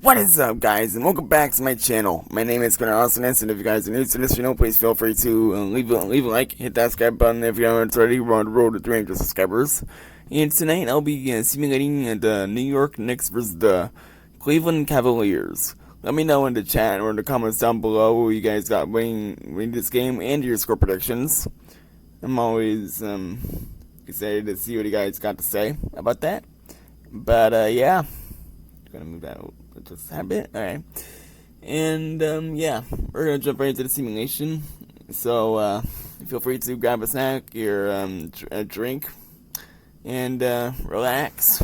What is up, guys, and welcome back to my channel. My name is Connor Awesomeness, and if you guys are new to this channel, please feel free to leave a like, hit that subscribe button if you haven't already. We're on the road to 300 subscribers. And tonight, I'll be simulating the New York Knicks versus the Cleveland Cavaliers. Let me know in the chat or in the comments down below who you guys got winning this game and your score predictions. I'm always excited to see what you guys got to say about that. But yeah, gonna move that just a bit. Alright. And yeah, we're gonna jump right into the simulation. So feel free to grab a snack, your a drink, and relax.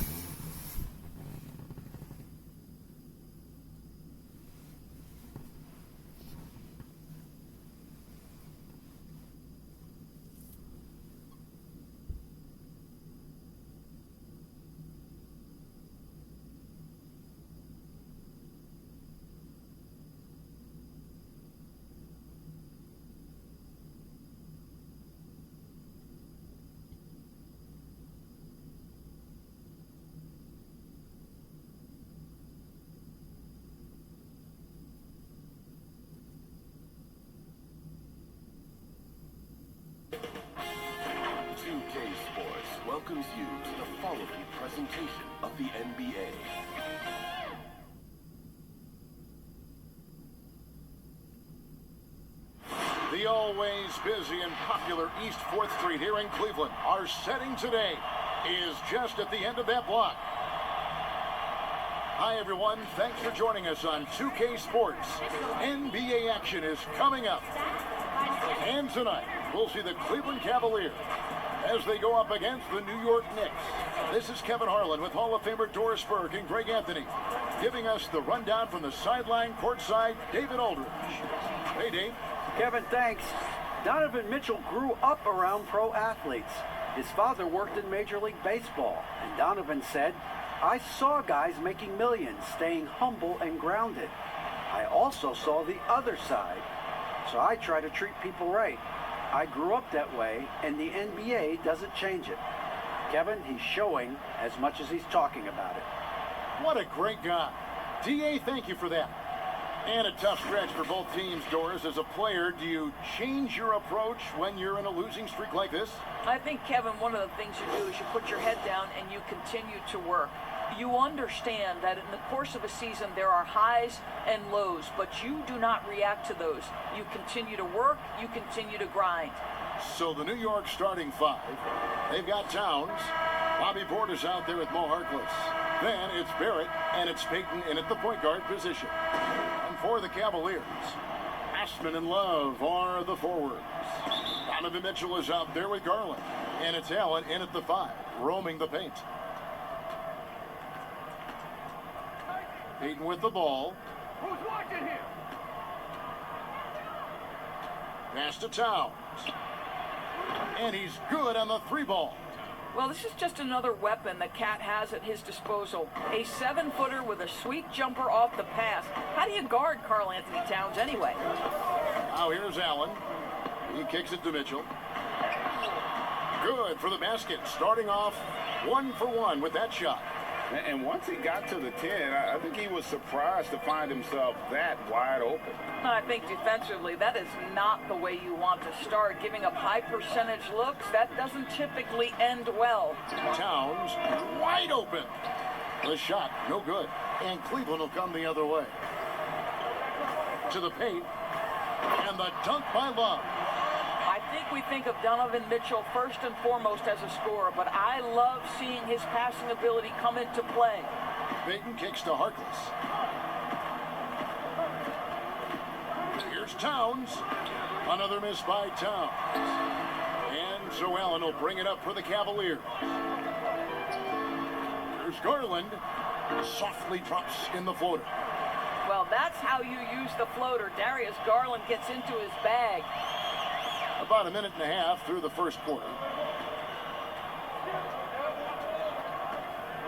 Welcomes you to the following presentation of the NBA. The always busy and popular East 4th Street here in Cleveland. Our setting today is just at the end of that block. Hi everyone, thanks for joining us on 2K Sports. NBA action is coming up. And tonight, we'll see the Cleveland Cavaliers as they go up against the New York Knicks. This is Kevin Harlan with Hall of Famer Doris Burke and Greg Anthony, giving us the rundown from the sideline courtside, David Aldridge. Hey, Dave. Kevin, thanks. Donovan Mitchell grew up around pro athletes. His father worked in Major League Baseball, and Donovan said, "I saw guys making millions, staying humble and grounded. I also saw the other side, so I try to treat people right. I grew up that way, and the NBA doesn't change it." Kevin, he's showing as much as he's talking about it. What a great guy. DA, thank you for that. And a tough stretch for both teams, Doris. As a player, do you change your approach when you're in a losing streak like this? I think, Kevin, one of the things you do is you put your head down and you continue to work. You understand that in the course of a season there are highs and lows, but you do not react to those. You continue to work, you continue to grind. So the New York starting five, they've got Towns. Bobby Portis out there with Mo Harkless. Then it's Barrett, and it's Payton in at the point guard position. And for the Cavaliers, Ashman and Love are the forwards. Donovan Mitchell is out there with Garland. And it's Allen in at the five, roaming the paint. Payton with the ball. Who's watching here? Pass to Towns. And he's good on the three ball. Well, this is just another weapon that Cat has at his disposal. A 7-footer with a sweet jumper off the pass. How do you guard Karl Anthony Towns anyway? Now here's Allen. He kicks it to Mitchell. Good for the basket. Starting off 1 for 1 with that shot. And once he got to the 10, I think he was surprised to find himself that wide open. I think defensively, that is not the way you want to start. Giving up high percentage looks, that doesn't typically end well. Towns wide open. The shot, no good. And Cleveland will come the other way. To the paint. And the dunk by Love. I think we think of Donovan Mitchell first and foremost as a scorer, but I love seeing his passing ability come into play. Payton kicks to Harkless. Here's Towns. Another miss by Towns. And so Allen will bring it up for the Cavaliers. There's Garland. Softly drops in the floater. Well, that's how you use the floater. Darius Garland gets into his bag. About a minute and a half through the first quarter.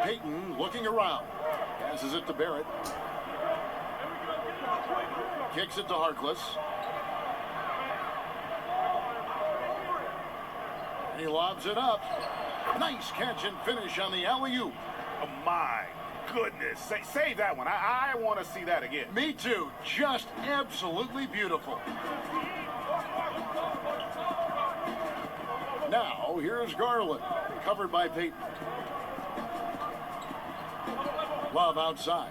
Payton looking around. Passes it to Barrett. Kicks it to Harkless. He lobs it up. Nice catch and finish on the alley-oop. Oh, my. goodness. Save that one. I want to see that again. Me too. Just absolutely beautiful. Now, here's Garland, covered by Payton. Love outside.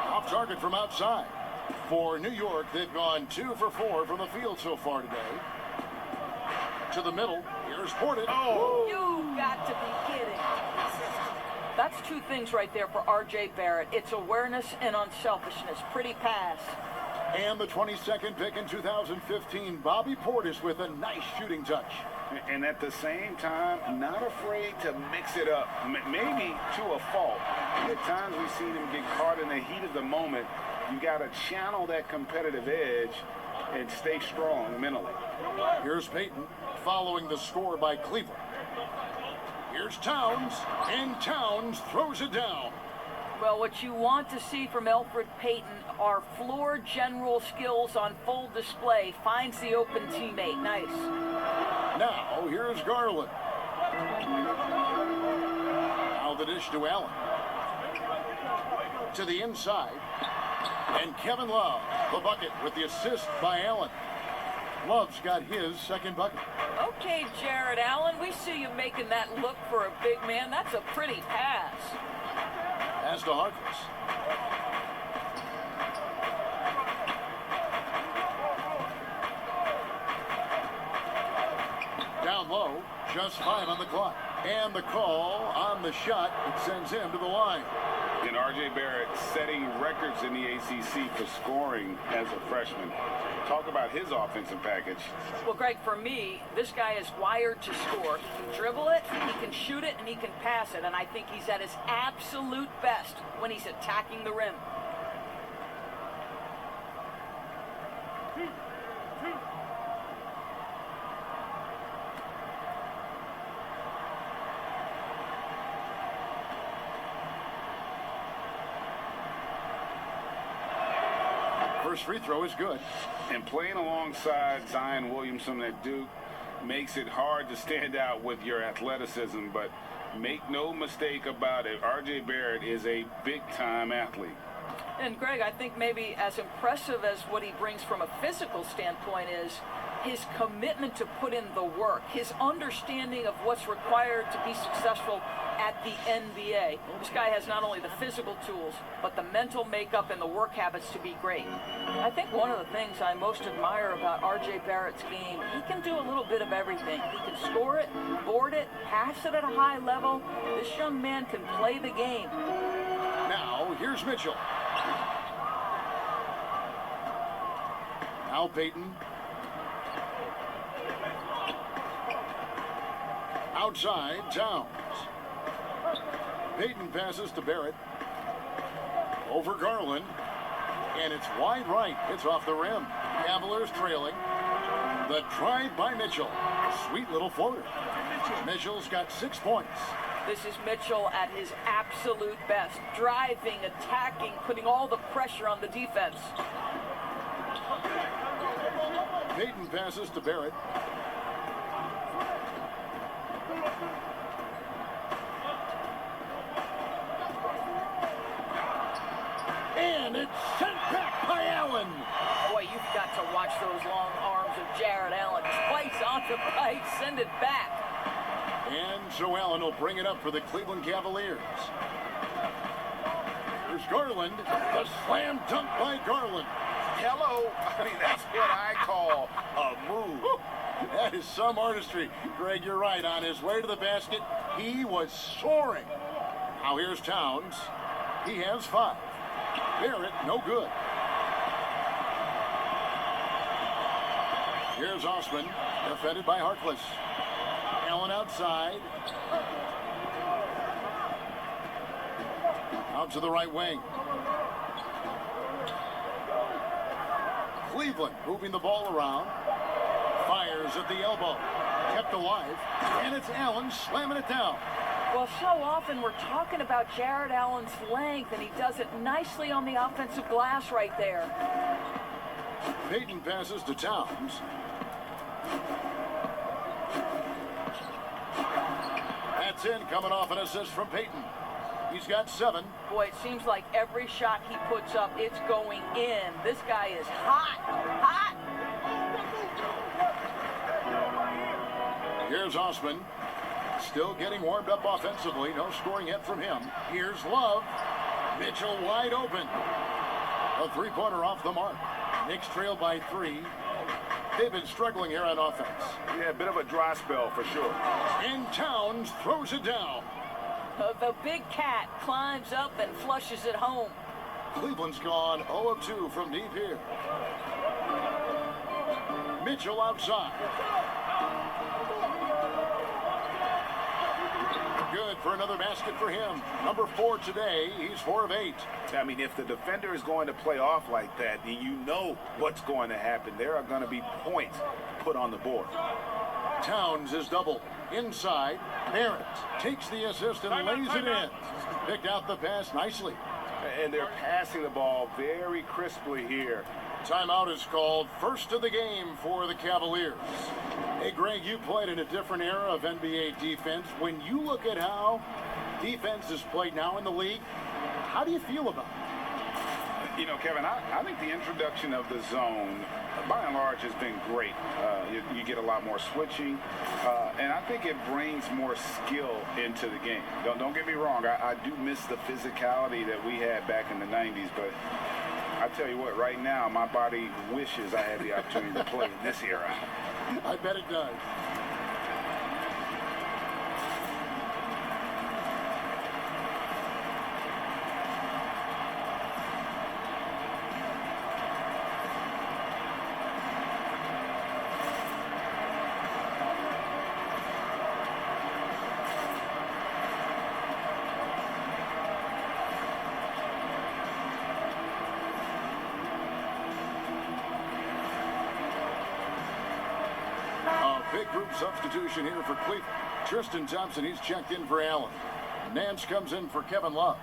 Off target from outside. For New York, they've gone 2 for 4 from the field so far today. To the middle, here's Porter. Oh! You got to be kidding. That's two things right there for R.J. Barrett. It's awareness and unselfishness. Pretty pass. And the 22nd pick in 2015, Bobby Portis with a nice shooting touch. And at the same time, not afraid to mix it up. Maybe to a fault. At times we've seen him get caught in the heat of the moment. You got to channel that competitive edge and stay strong mentally. Here's Payton following the score by Cleveland. Here's Towns, and Towns throws it down. Well, what you want to see from Elfrid Payton are floor general skills on full display. Finds the open teammate. Nice. Now, here's Garland. Now the dish to Allen. To the inside. And Kevin Love, the bucket with the assist by Allen. Love's got his second bucket. Okay, Jared Allen, we see you making that look for a big man. That's a pretty pass. Pass to Harkless. Down low, just 5 on the clock. And the call on the shot, it sends him to the line. And R.J. Barrett setting records in the ACC for scoring as a freshman. Talk about his offensive package. Well, Greg, for me, this guy is wired to score. He can dribble it, he can shoot it, and he can pass it. And I think he's at his absolute best when he's attacking the rim. First free throw is good. And playing alongside Zion Williamson at Duke makes it hard to stand out with your athleticism, but make no mistake about it, R.J. Barrett is a big-time athlete. And Greg, I think maybe as impressive as what he brings from a physical standpoint is his commitment to put in the work, his understanding of what's required to be successful at the NBA. This guy has not only the physical tools, but the mental makeup and the work habits to be great. I think one of the things I most admire about R.J. Barrett's game, he can do a little bit of everything. He can score it, board it, pass it at a high level. This young man can play the game. Now, here's Mitchell. Now Payton. Outside, Towns. Payton passes to Barrett. Over Garland. And it's wide right. It's off the rim. Cavaliers trailing. The drive by Mitchell. Sweet little floater. Mitchell's got 6 points. This is Mitchell at his absolute best. Driving, attacking, putting all the pressure on the defense. Payton passes to Barrett. And it's sent back by Allen. Boy, you've got to watch those long arms of Jared Allen. Twice on the right, send it back. And so Allen will bring it up for the Cleveland Cavaliers. There's Garland. A slam dunk by Garland. Hello. I mean, that's what I call a move. That is some artistry. Greg, you're right. On his way to the basket, he was soaring. Now here's Towns. He has 5. Barrett, no good. Here's Osman, defended by Harkless. Allen outside. Out to the right wing. Cleveland moving the ball around. Fires at the elbow. Kept alive. And it's Allen slamming it down. Well, so often we're talking about Jared Allen's length, and he does it nicely on the offensive glass right there. Payton passes to Towns. That's in, coming off an assist from Payton. He's got 7. Boy, it seems like every shot he puts up, it's going in. This guy is hot, hot. Here's Osman. Still getting warmed up offensively. No scoring yet from him. Here's Love. Mitchell wide open. A three-pointer off the mark. Knicks trail by 3. They've been struggling here on offense. Yeah, a bit of a dry spell for sure. And Towns throws it down. The big cat climbs up and flushes it home. Cleveland's gone 0 of 2 from deep here. Mitchell outside. Good for another basket for him. Number 4 today. He's 4 of 8. I mean, if the defender is going to play off like that, then you know what's going to happen. There are going to be points put on the board. Towns is doubled. Inside. Barrett takes the assist and lays it in. Picked out the pass nicely. And they're passing the ball very crisply here. Timeout is called. First of the game for the Cavaliers. Hey, Greg, you played in a different era of NBA defense. When you look at how defense is played now in the league, how do you feel about it? You know, Kevin, I think the introduction of the zone, by and large, has been great. You get a lot more switching, and I think it brings more skill into the game. Don't get me wrong, I do miss the physicality that we had back in the 90s, but I tell you what, right now, my body wishes I had the opportunity to play in this era. I bet it does. Big group substitution here for Cleveland. Tristan Thompson, he's checked in for Allen. Nance comes in for Kevin Love.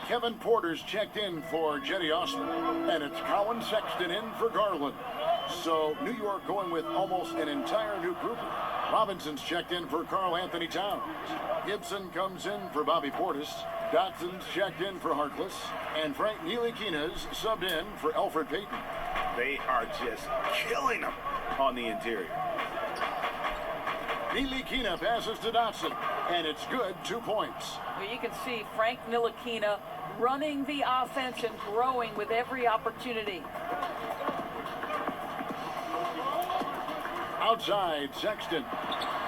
Kevin Porter's checked in for Jetty Osman. And it's Colin Sexton in for Garland. So New York going with almost an entire new group. Robinson's checked in for Karl Anthony Towns. Gibson comes in for Bobby Portis. Dotson's checked in for Harkless. And Frank Ntilikina's subbed in for Elfrid Payton. They are just killing them on the interior. Ntilikina passes to Dotson, and it's good, 2 points. Well, you can see Frank Ntilikina running the offense and growing with every opportunity. Outside, Sexton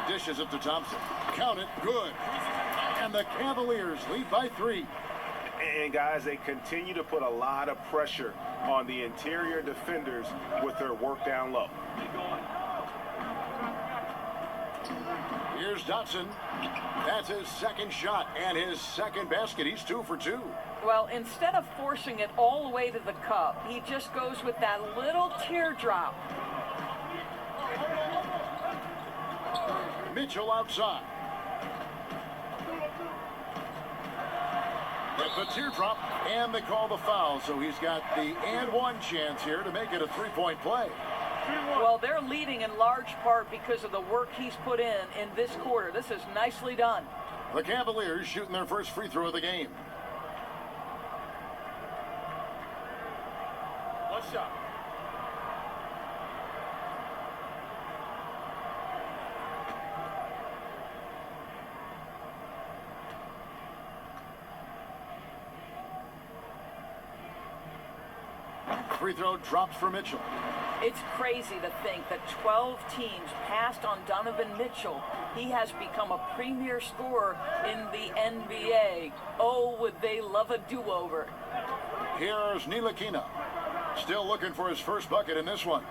dishes it to Thompson. Count it, good. And the Cavaliers lead by 3. And guys, they continue to put a lot of pressure on the interior defenders with their work down low. Here's Dotson. That's his second shot and his second basket. He's 2 for 2. Well, instead of forcing it all the way to the cup, he just goes with that little teardrop. Mitchell outside. Get the teardrop, and they call the foul. So he's got the and one chance here to make it a 3-point play. Well, they're leading in large part because of the work he's put in this quarter. This is nicely done. The Cavaliers shooting their first free throw of the game. One shot. Free throw drops for Mitchell. It's crazy to think that 12 teams passed on Donovan Mitchell. He has become a premier scorer in the NBA. Oh, would they love a do-over. Here's Ntilikina. Still looking for his first bucket in this one.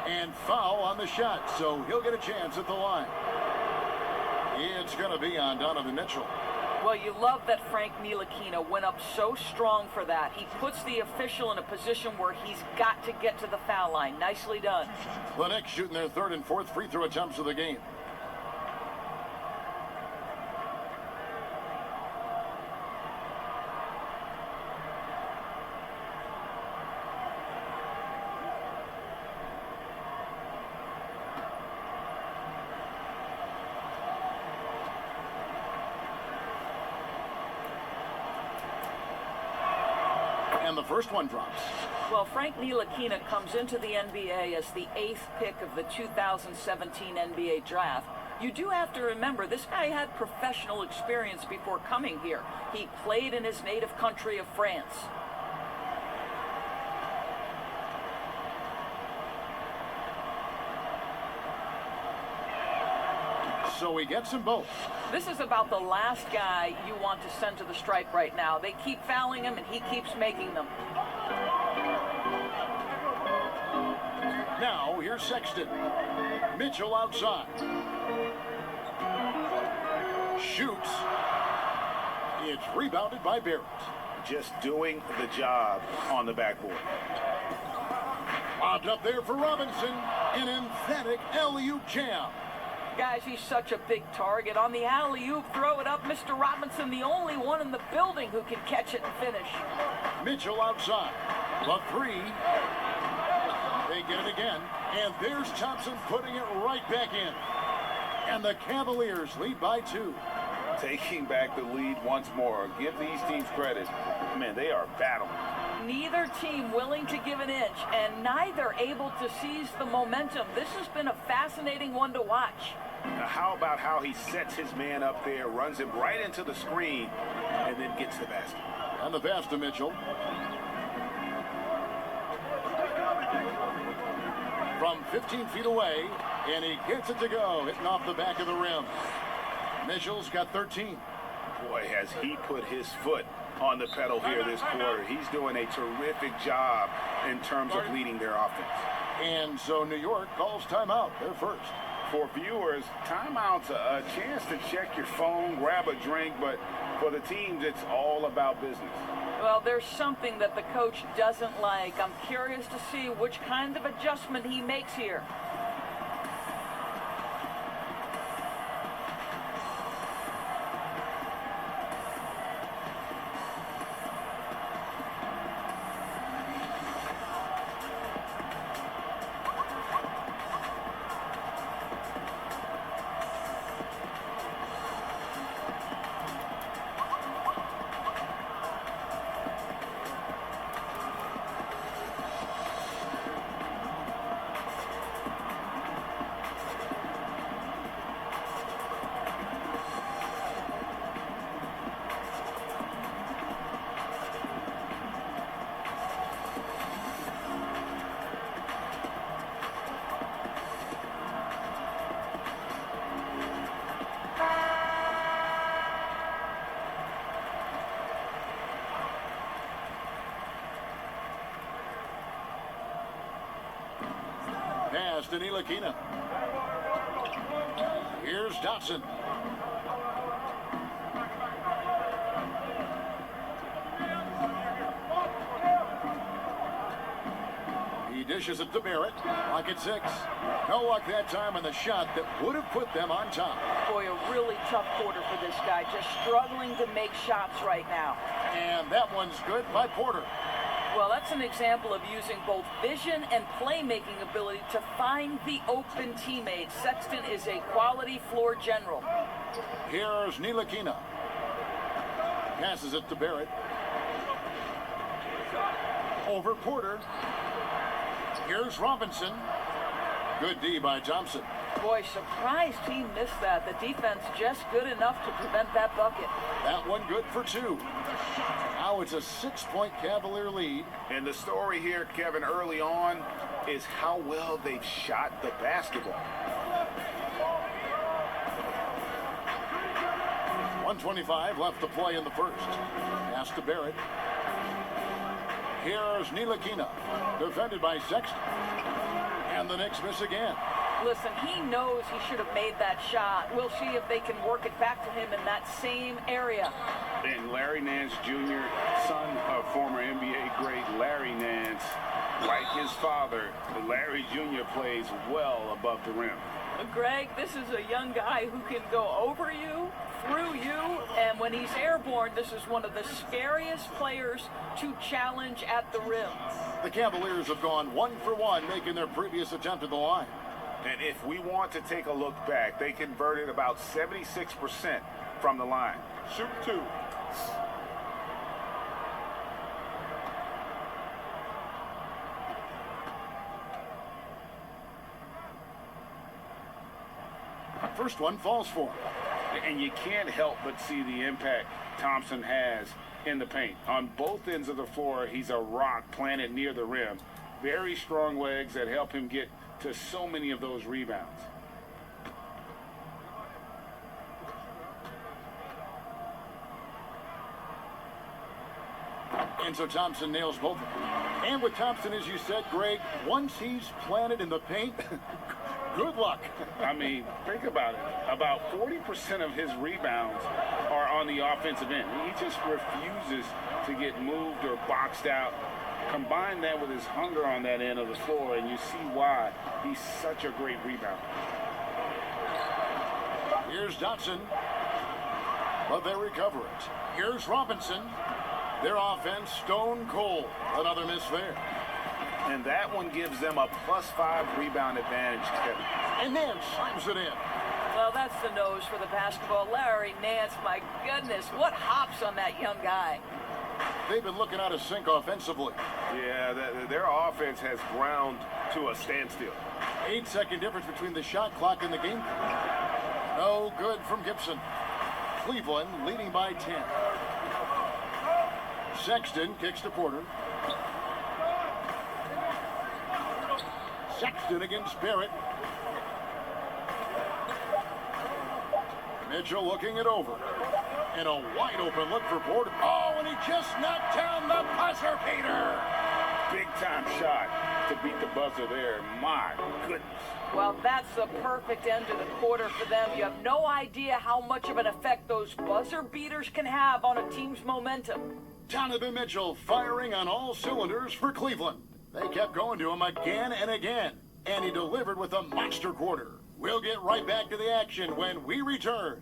And foul on the shot, so he'll get a chance at the line. It's going to be on Donovan Mitchell. Well, you love that Frank Ntilikina went up so strong for that. He puts the official in a position where he's got to get to the foul line. Nicely done. The Knicks shooting their third and fourth free throw attempts of the game. And the first one drops. Well, Frank Ntilikina comes into the NBA as the 8th pick of the 2017 NBA draft. You do have to remember, this guy had professional experience before coming here. He played in his native country of France. So he gets them both. This is about the last guy you want to send to the stripe right now. They keep fouling him, and he keeps making them. Now, here's Sexton. Mitchell outside. Shoots. It's rebounded by Barrett. Just doing the job on the backboard. Lobbed up there for Robinson. An emphatic alley-oop jam. Guys, he's such a big target. On the alley-oop, throw it up. Mr. Robinson, the only one in the building who can catch it and finish. Mitchell outside. The three. They get it again. And there's Thompson putting it right back in. And the Cavaliers lead by 2. Taking back the lead once more. Give these teams credit. Man, they are battling. Neither team willing to give an inch, and neither able to seize the momentum. This has been a fascinating one to watch. Now, how about how he sets his man up there, runs him right into the screen, and then gets the basket? And the pass to Mitchell. From 15 feet away, and he gets it to go, hitting off the back of the rim. Mitchell's got 13. Boy, has he put his foot on the pedal here this quarter. He's doing a terrific job in terms of leading their offense. And so New York calls timeout. They're first. For viewers, timeout's a chance to check your phone, grab a drink, but for the teams, it's all about business. Well, there's something that the coach doesn't like. I'm curious to see which kind of adjustment he makes here. Pass to Ntilikina. Here's Dotson. He dishes it to Barrett. Lock at 6. No luck that time on the shot that would have put them on top. Boy, a really tough quarter for this guy. Just struggling to make shots right now. And that one's good by Porter. Well, that's an example of using both vision and playmaking ability to find the open teammates. Sexton is a quality floor general. Here's Ntilikina. Passes it to Barrett. Over Porter. Here's Robinson. Good D by Thompson. Boy, surprised he missed that. The defense just good enough to prevent that bucket. That one good for 2. Now it's a 6-point Cavalier lead. And the story here, Kevin, early on is how well they've shot the basketball. 1:25 left to play in the first. Pass to Barrett. Here's Ntilikina. Defended by Sexton. And the Knicks miss again. Listen, he knows he should have made that shot. We'll see if they can work it back to him in that same area. And Larry Nance Jr., son of former NBA great Larry Nance, like his father, Larry Jr. plays well above the rim. Greg, this is a young guy who can go over you, through you, and when he's airborne, this is one of the scariest players to challenge at the rim. The Cavaliers have gone 1 for 1, making their previous attempt at the line. And if we want to take a look back, they converted about 76% from the line. Shoot 2. First one falls for him. And you can't help but see the impact Thompson has in the paint. On both ends of the floor, he's a rock planted near the rim. Very strong legs that help him get to so many of those rebounds. And so Thompson nails both of them. And with Thompson, as you said, Greg, once he's planted in the paint, good luck. I mean, think about it. About 40% of his rebounds are on the offensive end. He just refuses to get moved or boxed out. Combine that with his hunger on that end of the floor, and you see why he's such a great rebounder. Here's Dotson, but they recover it. Here's Robinson. Their offense stone cold. Another miss there. And that one gives them a +5 rebound advantage, Kevin. And then slams it in. Well, that's the nose for the basketball. Larry Nance, my goodness, what hops on that young guy. They've been looking out of sync offensively. Yeah, their offense has ground to a standstill. 8-second difference between the shot clock and the game clock. No good from Gibson. Cleveland leading by 10. Sexton kicks to Porter. Sexton against Barrett. Mitchell looking it over. And a wide open look for Porter. Oh, and he just knocked down the buzzer beater. Big time shot to beat the buzzer there. My goodness. Well, that's the perfect end to the quarter for them. You have no idea how much of an effect those buzzer beaters can have on a team's momentum. Donovan Mitchell firing on all cylinders for Cleveland. They kept going to him again and again, and he delivered with a monster quarter. We'll get right back to the action when we return.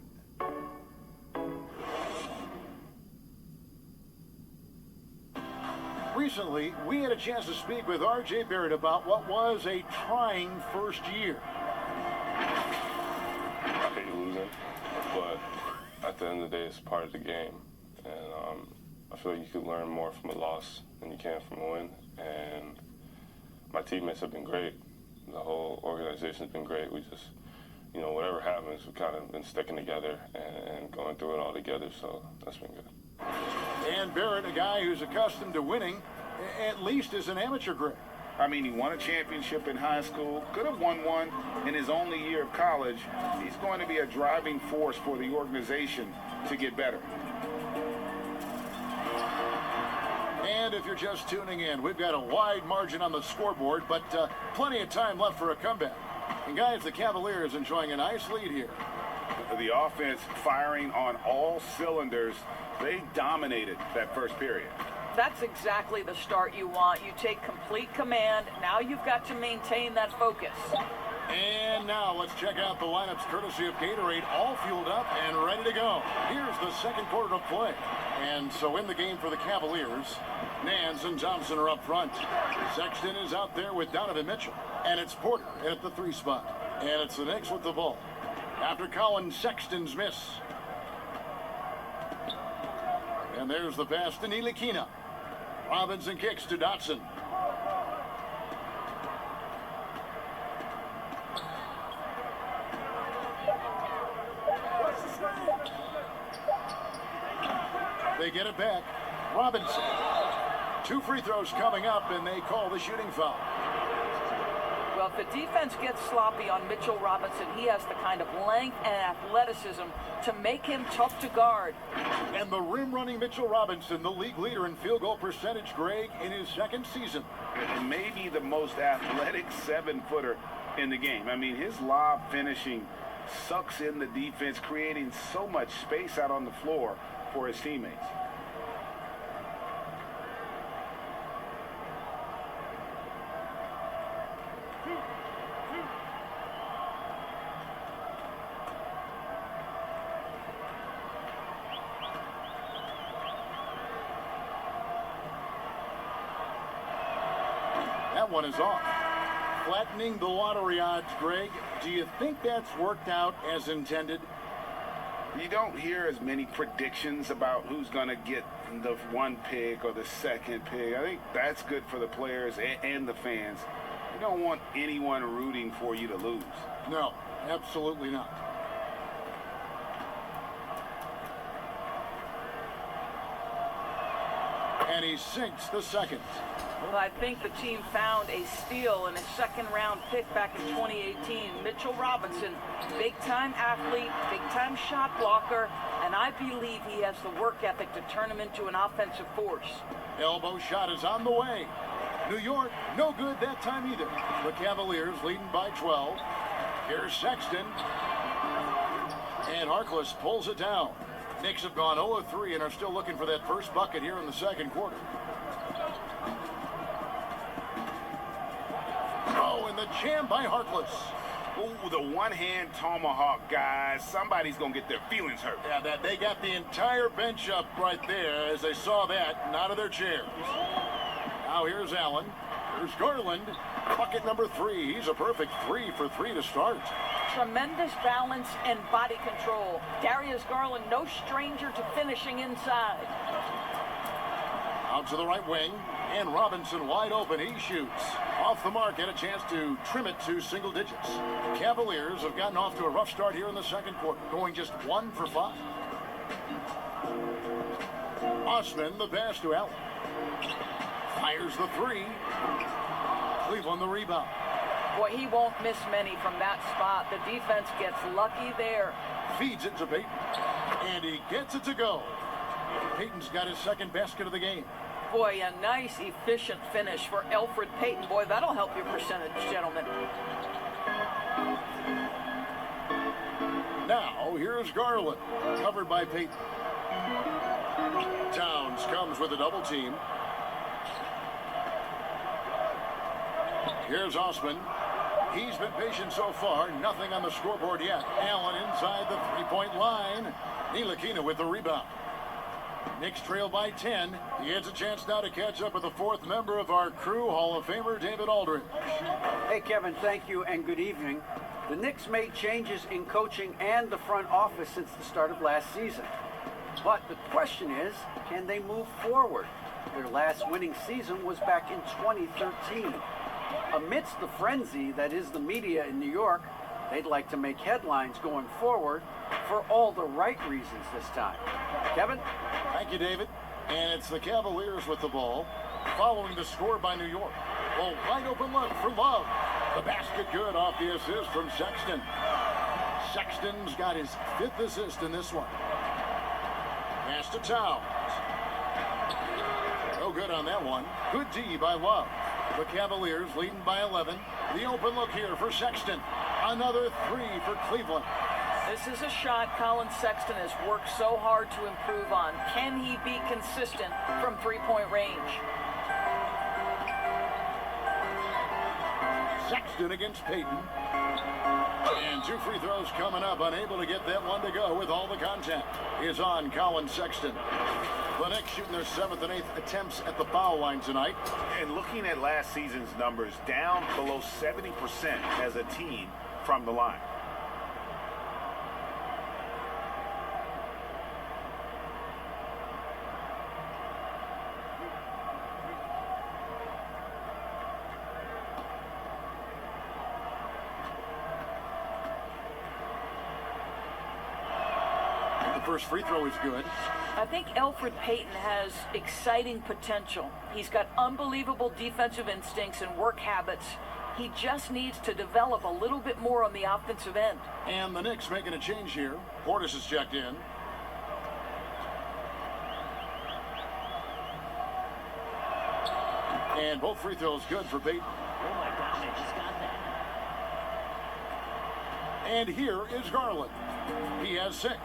Recently, we had a chance to speak with R.J. Barrett about what was a trying first year. I hate losing, but at the end of the day, it's part of the game. And I feel like you could learn more from a loss than you can from a win. And my teammates have been great. The whole organization has been great. We just, whatever happens, we've kind of been sticking together and going through it all together, so that's been good. And Barrett, a guy who's accustomed to winning, at least as an amateur grade. I mean, he won a championship in high school, could have won one in his only year of college. He's going to be a driving force for the organization to get better. And if you're just tuning in, we've got a wide margin on the scoreboard, but plenty of time left for a comeback. And guys, the Cavaliers enjoying a nice lead here. The offense firing on all cylinders. They dominated that first period. That's exactly the start you want. You take complete command. Now you've got to maintain that focus. And now let's check out the lineups courtesy of Gatorade, all fueled up and ready to go. Here's the second quarter of play. And so in the game for the Cavaliers, Nance and Thompson are up front. Sexton is out there with Donovan Mitchell. And it's Porter at the 3 spot. And it's the Knicks with the ball. After Colin Sexton's miss. And there's the pass to Ntilikina. Robinson kicks to Dotson. They get it back. Robinson. 2 free throws coming up, and they call the shooting foul. Well, if the defense gets sloppy on Mitchell Robinson, he has the kind of length and athleticism to make him tough to guard. And the rim-running Mitchell Robinson, the league leader in field goal percentage, Greg, in his second season. And maybe the most athletic 7-footer in the game. I mean, his lob finishing sucks in the defense, creating so much space out on the floor for his teammates. That one is off. Flattening the lottery odds, Greg. Do you think that's worked out as intended? You don't hear as many predictions about who's going to get the 1 pick or the 2nd pick. I think that's good for the players and the fans. You don't want anyone rooting for you to lose. No, absolutely not. And he sinks the second. Well, I think the team found a steal in a second-round pick back in 2018. Mitchell Robinson, big-time athlete, big-time shot blocker, and I believe he has the work ethic to turn him into an offensive force. Elbow shot is on the way. New York, no good that time either. The Cavaliers leading by 12. Here's Sexton. And Harkless pulls it down. Knicks have gone 0 of 3 and are still looking for that first bucket here in the second quarter. Oh, and the jam by Harkless. Ooh, the one-hand tomahawk, guys. Somebody's going to get their feelings hurt. Yeah, they got the entire bench up right there as they saw that and out of their chairs. Now here's Allen. Here's Garland. Bucket number 3. He's a perfect 3 for 3 to start. Tremendous balance and body control. Darius Garland, no stranger to finishing inside. Out to the right wing, and Robinson wide open. He shoots. Off the mark, and a chance to trim it to single digits. Cavaliers have gotten off to a rough start here in the second quarter, going just 1 for 5. Osman, the pass to Allen. Fires the 3. Cleveland the rebound. Boy, he won't miss many from that spot. The defense gets lucky there. Feeds it to Payton, and he gets it to go. Payton's got his second basket of the game. Boy, a nice, efficient finish for Elfrid Payton. Boy, that'll help your percentage, gentlemen. Now, here's Garland, covered by Payton. Towns comes with a double team. Here's Osman. He's been patient so far. Nothing on the scoreboard yet. Allen inside the three-point line. Ntilikina with the rebound. Knicks trail by 10. He has a chance now to catch up with the fourth member of our crew, Hall of Famer David Aldridge. Hey, Kevin, thank you and good evening. The Knicks made changes in coaching and the front office since the start of last season. But the question is, can they move forward? Their last winning season was back in 2013. Amidst the frenzy that is the media in New York, they'd like to make headlines going forward for all the right reasons this time. Kevin? Thank you, David. And it's the Cavaliers with the ball, following the score by New York. Oh, wide open look for Love. The basket good off the assist from Sexton. Sexton's got his 5th assist in this one. Pass to Towns. No good on that one. Good D by Love. The Cavaliers leading by 11. The open look here for Sexton. Another 3 for Cleveland. This is a shot Colin Sexton has worked so hard to improve on. Can he be consistent from three-point range? Sexton against Payton. And 2 free throws coming up. Unable to get that one to go with all the contact is on Colin Sexton. The Knicks shooting their 7th and 8th attempts at the foul line tonight. And looking at last season's numbers, down below 70% as a team from the line. First free throw is good. I think Elfrid Payton has exciting potential. He's got unbelievable defensive instincts and work habits. He just needs to develop a little bit more on the offensive end. And the Knicks making a change here. Portis is checked in. And both free throws good for Payton. Oh my gosh, I just got that. And here is Garland. He has 6.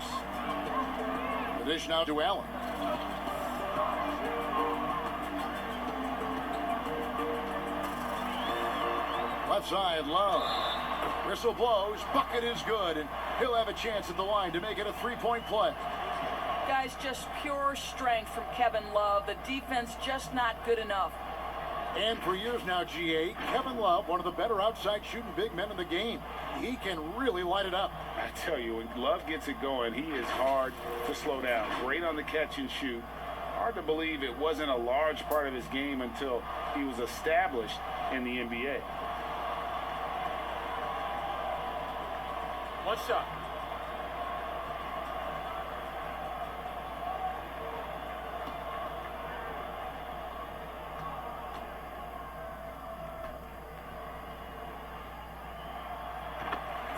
The dish now to Allen. Left side, Love. Whistle blows. Bucket is good. And he'll have a chance at the line to make it a 3-point play. Guys, just pure strength from Kevin Love. The defense just not good enough. And for years now, GA, Kevin Love, one of the better outside shooting big men in the game. He can really light it up. I tell you, when Love gets it going, he is hard to slow down. Great on the catch and shoot. Hard to believe it wasn't a large part of his game until he was established in the NBA. One shot.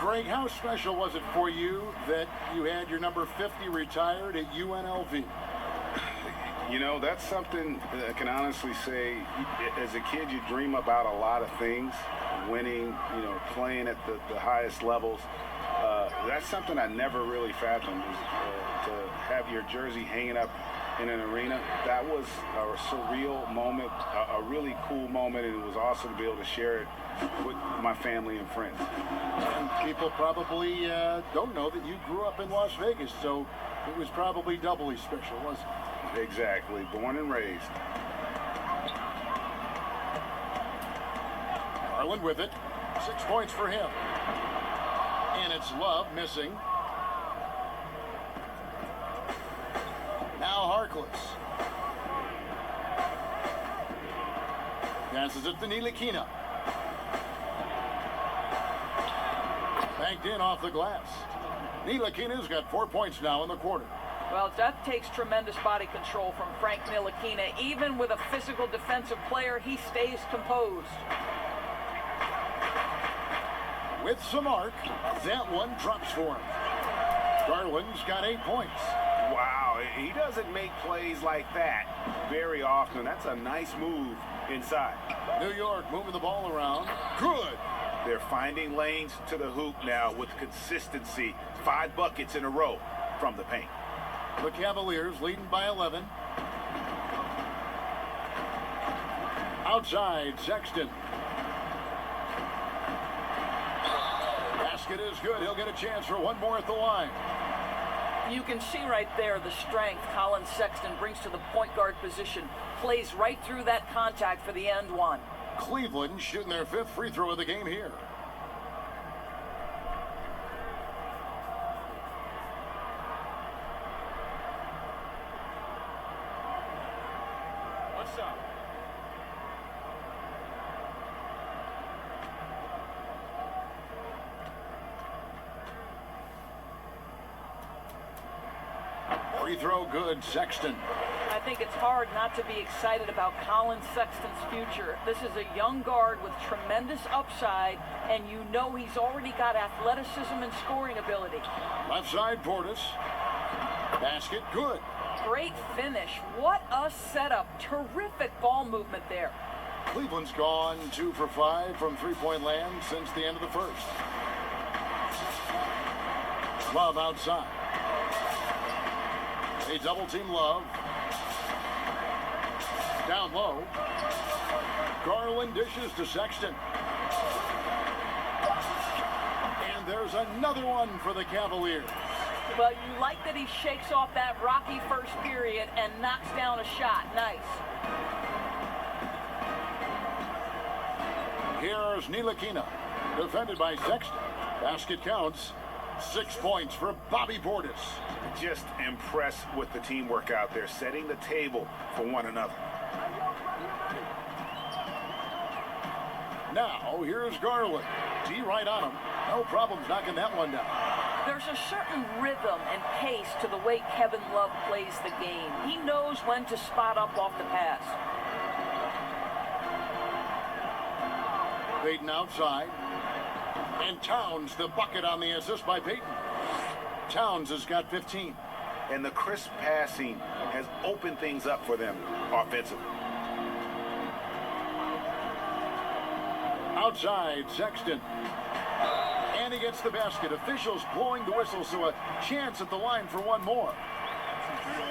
Greg, how special was it for you that you had your number 50 retired at UNLV? You know, that's something that I can honestly say, as a kid, you dream about a lot of things, winning, you know, playing at the highest levels. That's something I never really fathomed, is to have your jersey hanging up in an arena. That was a surreal moment, a really cool moment, and it was awesome to be able to share it with my family and friends. And people probably don't know that you grew up in Las Vegas, so it was probably doubly special, wasn't it? Exactly. Born and raised. Garland with it. 6 points for him. And it's Love missing. Now Harkless. Passes it to Ntilikina. Banked in off the glass. Ntilikina's got 4 points now in the quarter. Well, that takes tremendous body control from Frank Ntilikina. Even with a physical defensive player, he stays composed. With some arc, that one drops for him. Garland's got 8 points. Wow, he doesn't make plays like that very often. That's a nice move inside. New York moving the ball around. Good. They're finding lanes to the hoop now with consistency. 5 buckets in a row from the paint. The Cavaliers leading by 11. Outside, Sexton. Basket is good. He'll get a chance for one more at the line. You can see right there the strength Colin Sexton brings to the point guard position. Plays right through that contact for the end one. Cleveland shooting their 5th free throw of the game here. What's up? Free throw good, Sexton. I think it's hard not to be excited about Colin Sexton's future. This is a young guard with tremendous upside, and you know he's already got athleticism and scoring ability. Left side, Portis. Basket good. Great finish. What a setup. Terrific ball movement there. Cleveland's gone 2 for 5 from three-point land since the end of the first. Love outside. They double team Love. Down low. Garland dishes to Sexton. And there's another one for the Cavaliers. But you like that he shakes off that rocky first period and knocks down a shot. Nice. Here's Ntilikina, defended by Sexton. Basket counts. 6 points for Bobby Portis. Just impressed with the teamwork out there, setting the table for one another. Now, here's Garland. D right on him. No problems knocking that one down. There's a certain rhythm and pace to the way Kevin Love plays the game. He knows when to spot up off the pass. Payton outside. And Towns the bucket on the assist by Payton. Towns has got 15. And the crisp passing has opened things up for them offensively. Outside, Sexton. And he gets the basket. Officials blowing the whistle, so a chance at the line for one more.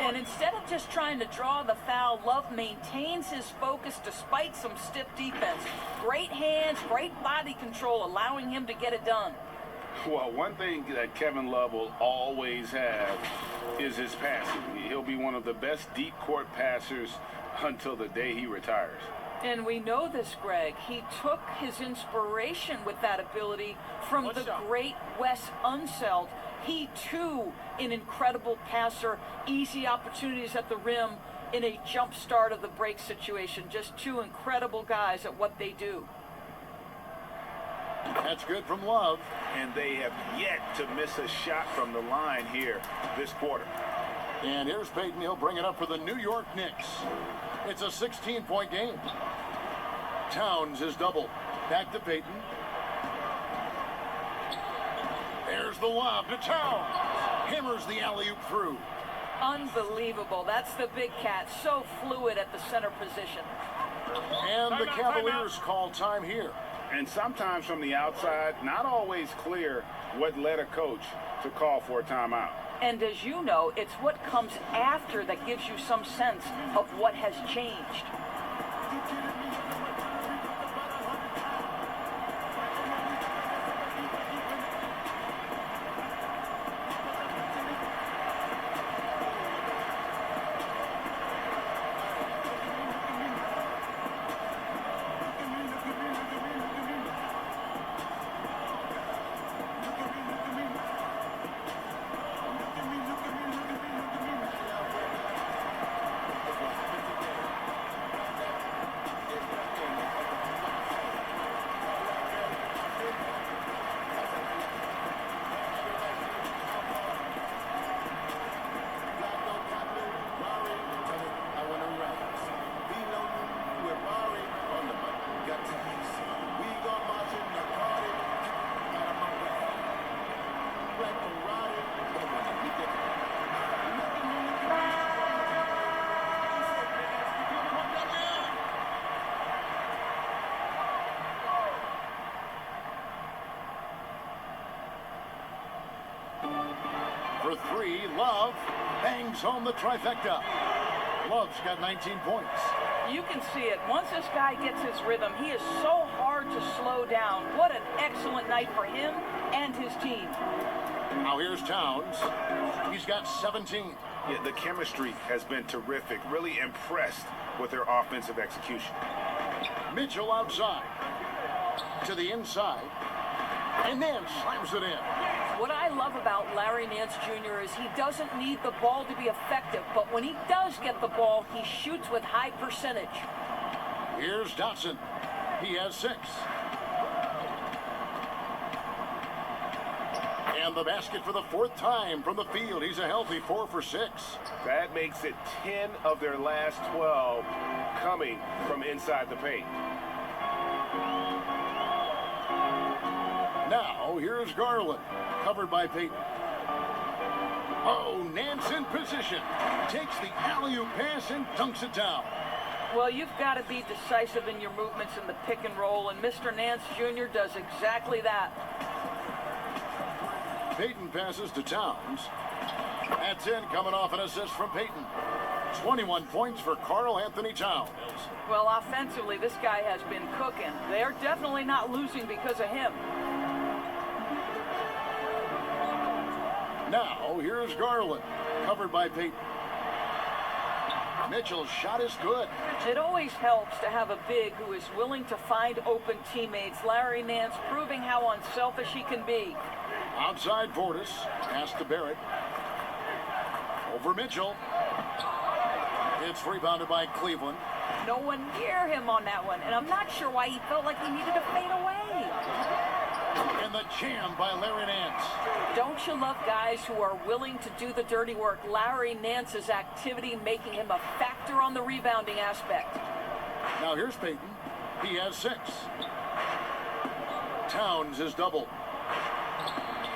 And instead of just trying to draw the foul, Love maintains his focus despite some stiff defense. Great hands, great body control, allowing him to get it done. Well, one thing that Kevin Love will always have is his passing. He'll be one of the best deep court passers until the day he retires. And we know this, Greg. He took his inspiration with that ability from the great Wes Unseld. He, too, an incredible passer, easy opportunities at the rim in a jump start of the break situation. Just two incredible guys at what they do. That's good from Love. And they have yet to miss a shot from the line here this quarter. And here's Payton. He'll bring it up for the New York Knicks. It's a 16-point game. Towns is double. Back to Payton. Here's the lob to Town. Hammers the alley-oop through. Unbelievable. That's the big cat. So fluid at the center position. And the Cavaliers call time here. And sometimes from the outside, not always clear what led a coach to call for a timeout. And as you know, it's what comes after that gives you some sense of what has changed. For three, Love bangs home the trifecta. Love's got 19 points. You can see it. Once this guy gets his rhythm, he is so hard to slow down. What an excellent night for him and his team. Now here's Towns. He's got 17. Yeah, the chemistry has been terrific. Really impressed with their offensive execution. Mitchell outside. To the inside. And then slams it in. What I love about Larry Nance Jr. is he doesn't need the ball to be effective, but when he does get the ball, he shoots with high percentage. Here's Dotson. He has 6. And the basket for the 4th time from the field. He's a healthy 4 for 6. That makes it 10 of their last 12 coming from inside the paint. Now, here's Garland, covered by Payton. Oh, Nance in position. Takes the alley-oop pass and dunks it down. Well, you've got to be decisive in your movements in the pick and roll, and Mr. Nance Jr. does exactly that. Payton passes to Towns. That's in, coming off an assist from Payton. 21 points for Karl Anthony Towns. Well, offensively, this guy has been cooking. They're definitely not losing because of him. Now, here's Garland, covered by Payton. Mitchell's shot is good. It always helps to have a big who is willing to find open teammates. Larry Nance proving how unselfish he can be. Outside Portis, pass to Barrett. Over Mitchell. It's rebounded by Cleveland. No one near him on that one, and I'm not sure why he felt like he needed to fade away. And the jam by Larry Nance. Don't you love guys who are willing to do the dirty work? Larry Nance's activity making him a factor on the rebounding aspect. Now here's Payton. He has 6. Towns is double.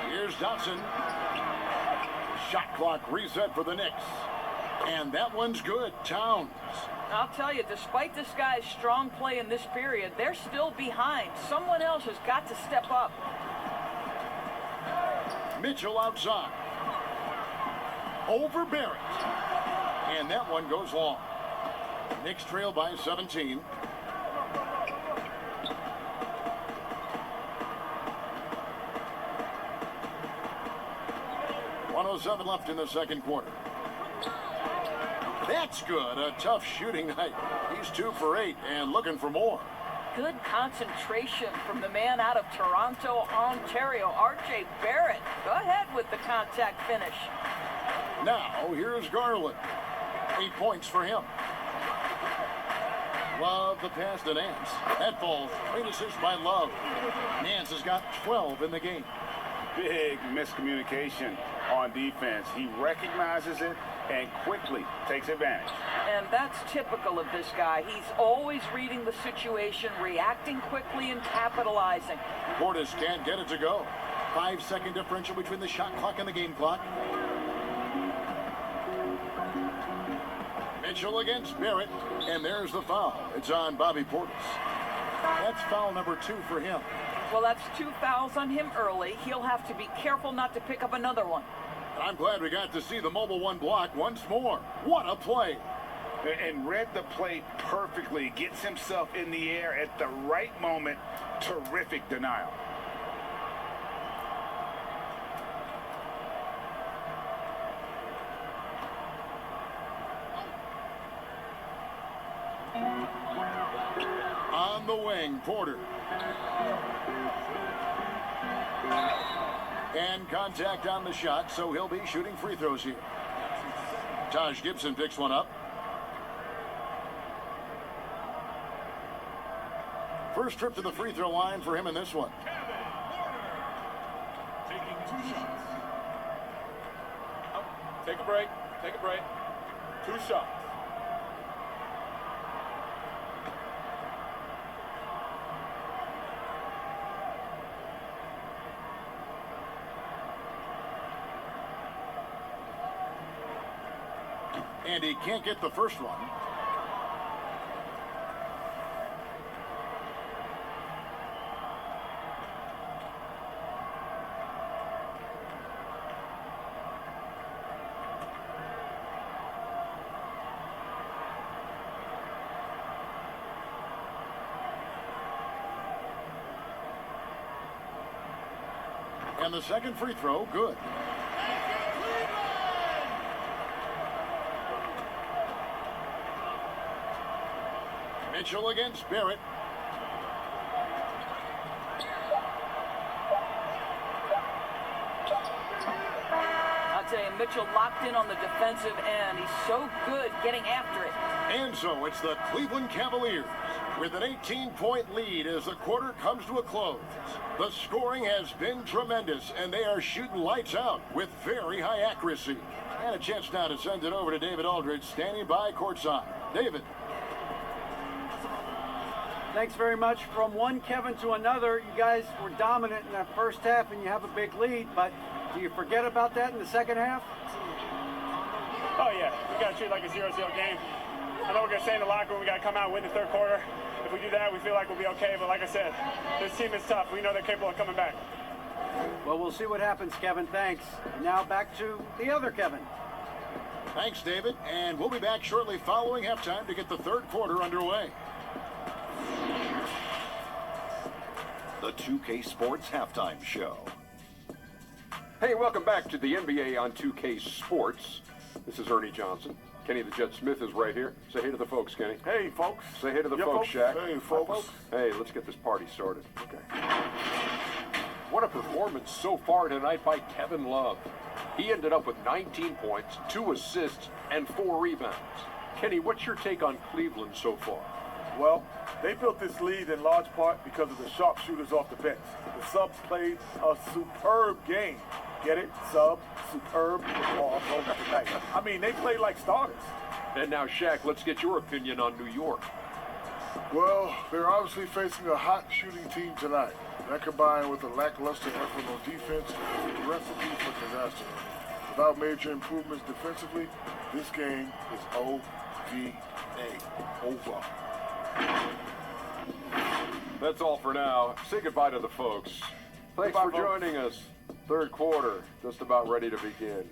Here's Dotson. Shot clock reset for the Knicks. And that one's good. Towns. I'll tell you, despite this guy's strong play in this period, they're still behind. Someone else has got to step up. Mitchell outside. Over Barrett. And that one goes long. Knicks trail by 17. .107 left in the second quarter. That's good. A tough shooting night. He's 2 for 8 and looking for more. Good concentration from the man out of Toronto, Ontario, R.J. Barrett. Go ahead with the contact finish. Now, here's Garland. 8 points for him. Love the pass to Nance. That falls. Great assist by Love. Nance has got 12 in the game. Big miscommunication on defense. He recognizes it and quickly takes advantage. And that's typical of this guy. He's always reading the situation, reacting quickly and capitalizing. Portis can't get it to go. 5-second differential between the shot clock and the game clock. Mitchell against Barrett, and there's the foul. It's on Bobby Portis. That's foul number 2 for him. Well, that's 2 fouls on him early. He'll have to be careful not to pick up another one. I'm glad we got to see the mobile one block once more. What a play. And read the play perfectly. Gets himself in the air at the right moment. Terrific denial. On the wing, Porter. And contact on the shot, so he'll be shooting free throws here. Taj Gibson picks one up. First trip to the free throw line for him in this one. Taking 2 shots. Take a break. Take a break. 2 shots. And he can't get the first one. And the second free throw, good. Mitchell against Barrett. I'll tell you, Mitchell locked in on the defensive end. He's so good getting after it. And so it's the Cleveland Cavaliers with an 18-point lead as the quarter comes to a close. The scoring has been tremendous, and they are shooting lights out with very high accuracy. And a chance now to send it over to David Aldridge, standing by courtside. David. Thanks very much. From one Kevin to another, you guys were dominant in that first half and you have a big lead, but do you forget about that in the second half? Oh yeah, we got to treat it like a 0-0 game. I know we're going to stay in the locker room, we got to come out and win the third quarter. If we do that, we feel like we'll be okay, but like I said, this team is tough. We know they're capable of coming back. Well, we'll see what happens, Kevin. Thanks. Now back to the other Kevin. Thanks, David, and we'll be back shortly following halftime to get the third quarter underway. The 2K Sports Halftime Show. Hey, welcome back to the NBA on 2K Sports. This is Ernie Johnson. Kenny the Jet Smith is right here. Say hey to the folks, Kenny. Hey, folks. Say hey to the folks, Shaq. Hey, folks. Hey, let's get this party started. Okay. What a performance so far tonight by Kevin Love. He ended up with 19 points, 2 assists, and 4 rebounds. Kenny, what's your take on Cleveland so far? Well, they built this lead in large part because of the sharpshooters off the bench. The subs played a superb game. Get it? Sub, superb, all over tonight. I mean, they played like starters. And now, Shaq, let's get your opinion on New York. Well, they're obviously facing a hot shooting team tonight. That combined with a lackluster effort on defense is a recipe for disaster. Without major improvements defensively, this game is OVA. Over. That's all for now. Say goodbye to the folks. Thanks for joining us. Third quarter, just about ready to begin.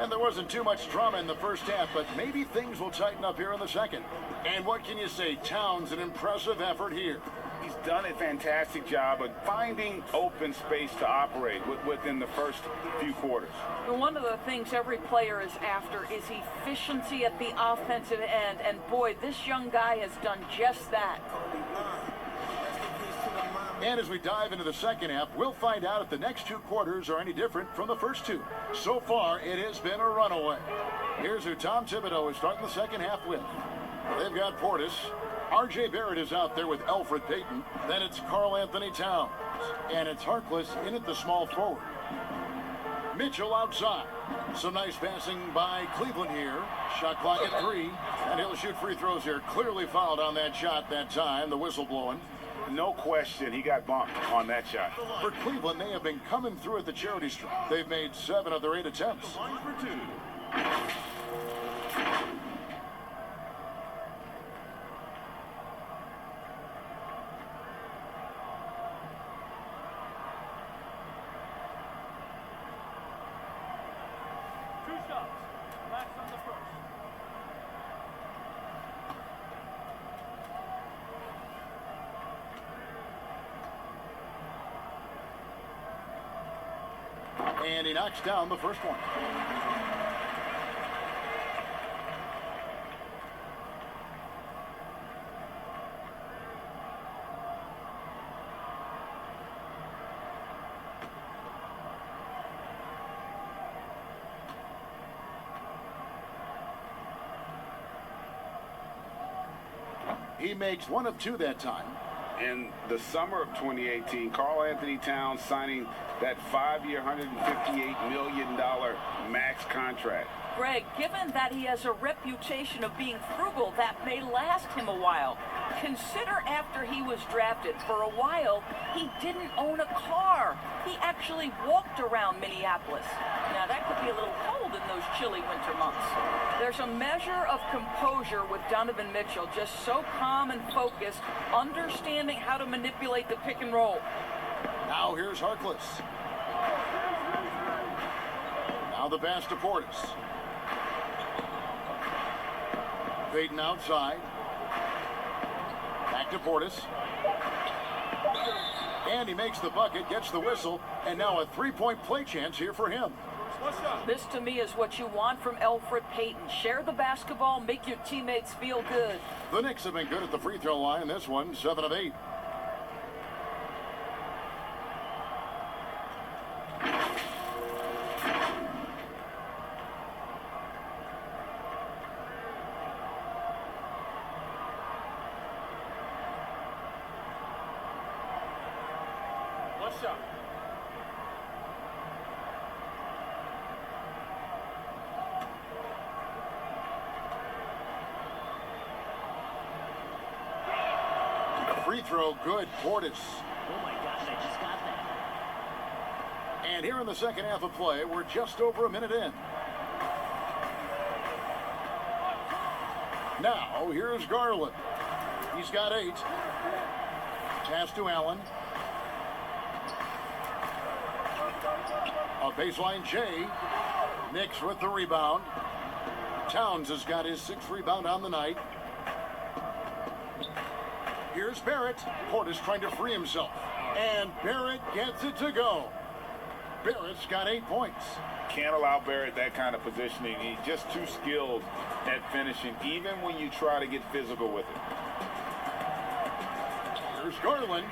And there wasn't too much drama in the first half, but maybe things will tighten up here in the second. And what can you say? Towns, an impressive effort here. He's done a fantastic job of finding open space to operate within the first few quarters. But one of the things every player is after is efficiency at the offensive end. And boy, this young guy has done just that. And as we dive into the second half, we'll find out if the next 2 quarters are any different from the first 2. So far, it has been a runaway. Here's who Tom Thibodeau is starting the second half with. They've got Portis. R.J. Barrett is out there with Alfred Payton. Then it's Karl Anthony Towns. And it's Harkless in at the small forward. Mitchell outside. Some nice passing by Cleveland here. Shot clock at 3, and he'll shoot free throws here. Clearly fouled on that shot that time. The whistle blowing. No question, he got bumped on that shot. For Cleveland, they have been coming through at the charity stripe. They've made 7 of their 8 attempts. Line for 2. And he knocks down the first one. He makes 1 of 2 that time. In the summer of 2018, Karl Anthony Towns signing that 5-year, $158 million max contract. Greg, given that he has a reputation of being frugal, that may last him a while. Consider after he was drafted, for a while, he didn't own a car. He actually walked around Minneapolis. Now, that could be a little cold in those chilly winter months. There's a measure of composure with Donovan Mitchell, just so calm and focused, understanding how to manipulate the pick and roll. Now here's Harkless. Now the pass to Portis. Payton outside. Back to Portis. And he makes the bucket, gets the whistle, and now a 3-point play chance here for him. This, to me, is what you want from Elfrid Payton. Share the basketball, make your teammates feel good. The Knicks have been good at the free throw line. This one, 7 of 8. Shot. Free throw, good. Portis. Oh my gosh, I just got that. And here in the second half of play, we're just over a minute in. Now, here's Garland. He's got 8. Pass to Allen. A baseline J. Knicks with the rebound. Towns has got his 6th rebound on the night. Here's Barrett. Portis trying to free himself. And Barrett gets it to go. Barrett's got 8 points. Can't allow Barrett that kind of positioning. He's just too skilled at finishing, even when you try to get physical with it. Here's Garland.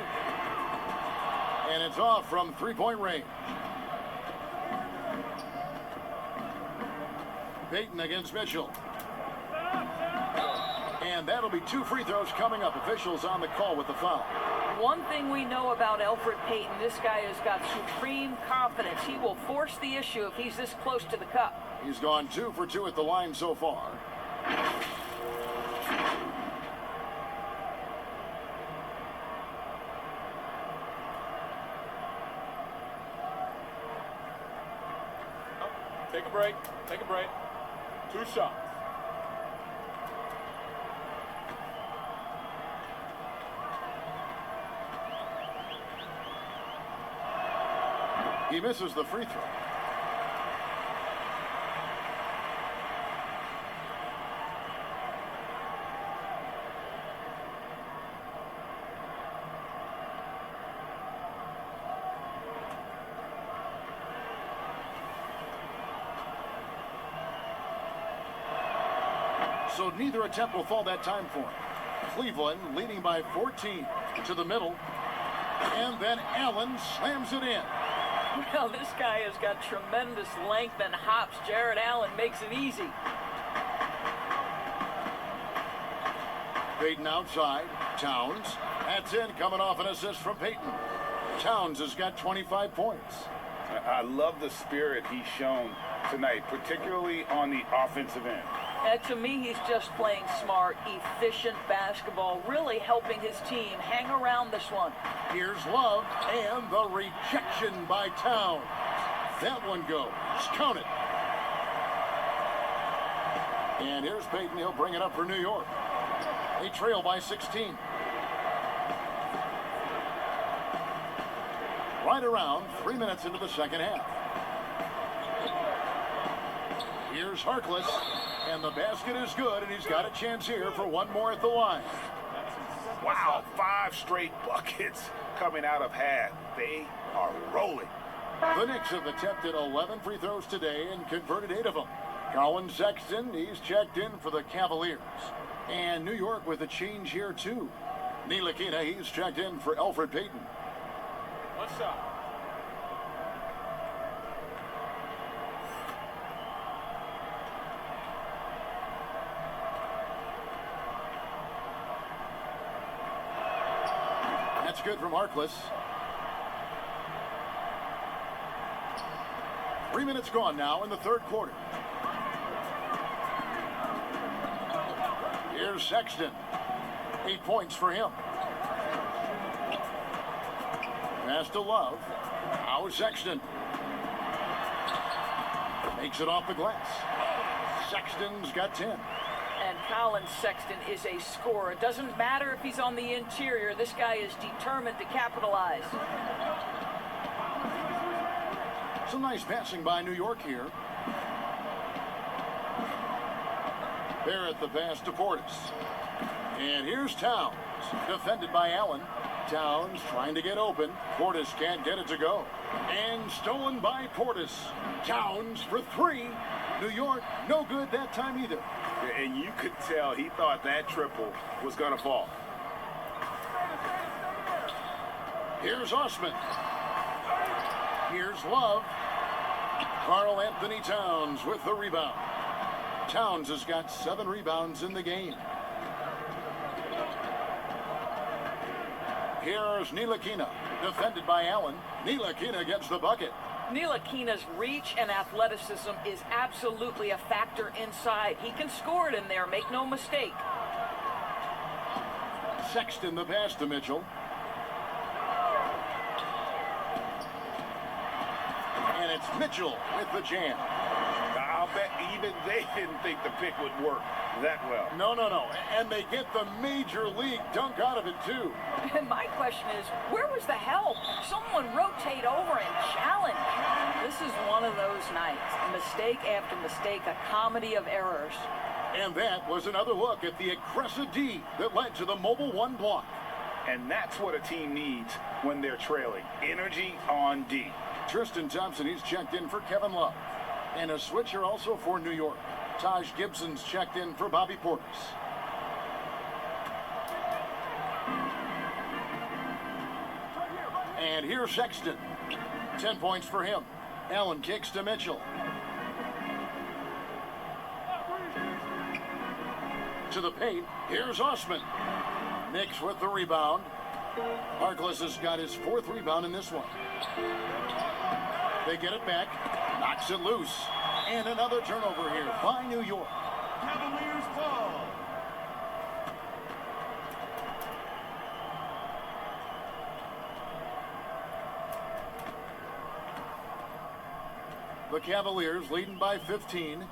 And it's off from 3-point range. Payton against Mitchell. And that'll be 2 free throws coming up. Officials on the call with the foul. One thing we know about Elfrid Payton, this guy has got supreme confidence. He will force the issue if he's this close to the cup. He's gone 2 for 2 at the line so far. Take a break. Take a break. 2 shots. He misses the free throw. So neither attempt will fall that time for him. Cleveland leading by 14 to the middle. And then Allen slams it in. Well, this guy has got tremendous length and hops. Jared Allen makes it easy. Payton outside. Towns. That's in, coming off an assist from Payton. Towns has got 25 points. I love the spirit he's shown tonight, particularly on the offensive end. To me, he's just playing smart, efficient basketball, really helping his team hang around this one. Here's Love, and the rejection by Towns. That one goes. Count it. And here's Payton. He'll bring it up for New York. They trail by 16. Right around 3 minutes into the second half. Here's Harkless, and the basket is good, and he's got a chance here for one more at the line. Wow, 5 straight buckets coming out of half. They are rolling. The Knicks have attempted 11 free throws today and converted 8 of them. Colin Sexton, he's checked in for the Cavaliers. And New York with a change here, too. Ntilikina, he's checked in for Elfrid Payton. What's up? That's good from Harkless. 3 minutes gone now in the third quarter. Here's Sexton. 8 points for him. Pass to Love. Now Sexton. Makes it off the glass. Sexton's got 10. And Colin Sexton is a scorer. It doesn't matter if he's on the interior. This guy is determined to capitalize. Some nice passing by New York here. Barrett the pass to Portis. And here's Towns, defended by Allen. Towns trying to get open. Portis can't get it to go. And stolen by Portis. Towns for 3. New York, no good that time either. And you could tell he thought that triple was going to fall. Here's Osman. Here's Love. Karl Anthony Towns with the rebound. Towns has got 7 rebounds in the game. Here's Ntilikina, defended by Allen. Ntilikina gets the bucket. Ntilikina's reach and athleticism is absolutely a factor inside. He can score it in there, make no mistake. Sexton the pass to Mitchell. And it's Mitchell with the jam. I'll bet even they didn't think the pick would work that well. No. And they get the major league dunk out of it, too. And my question is, where was the help? Someone rotate over and challenge. This is one of those nights. Mistake after mistake, a comedy of errors. And that was another look at the aggressive D that led to the mobile 1 block. And that's what a team needs when they're trailing. Energy on D. Tristan Thompson, he's checked in for Kevin Love. And a switcher also for New York. Taj Gibson's checked in for Bobby Portis. And here's Sexton. 10 points for him. Allen kicks to Mitchell. To the paint. Here's Osman. Knicks with the rebound. Harkless has got his 4th rebound in this one. They get it back. Knocks it loose. And another turnover here by New York. Cavaliers ball. The Cavaliers leading by 15.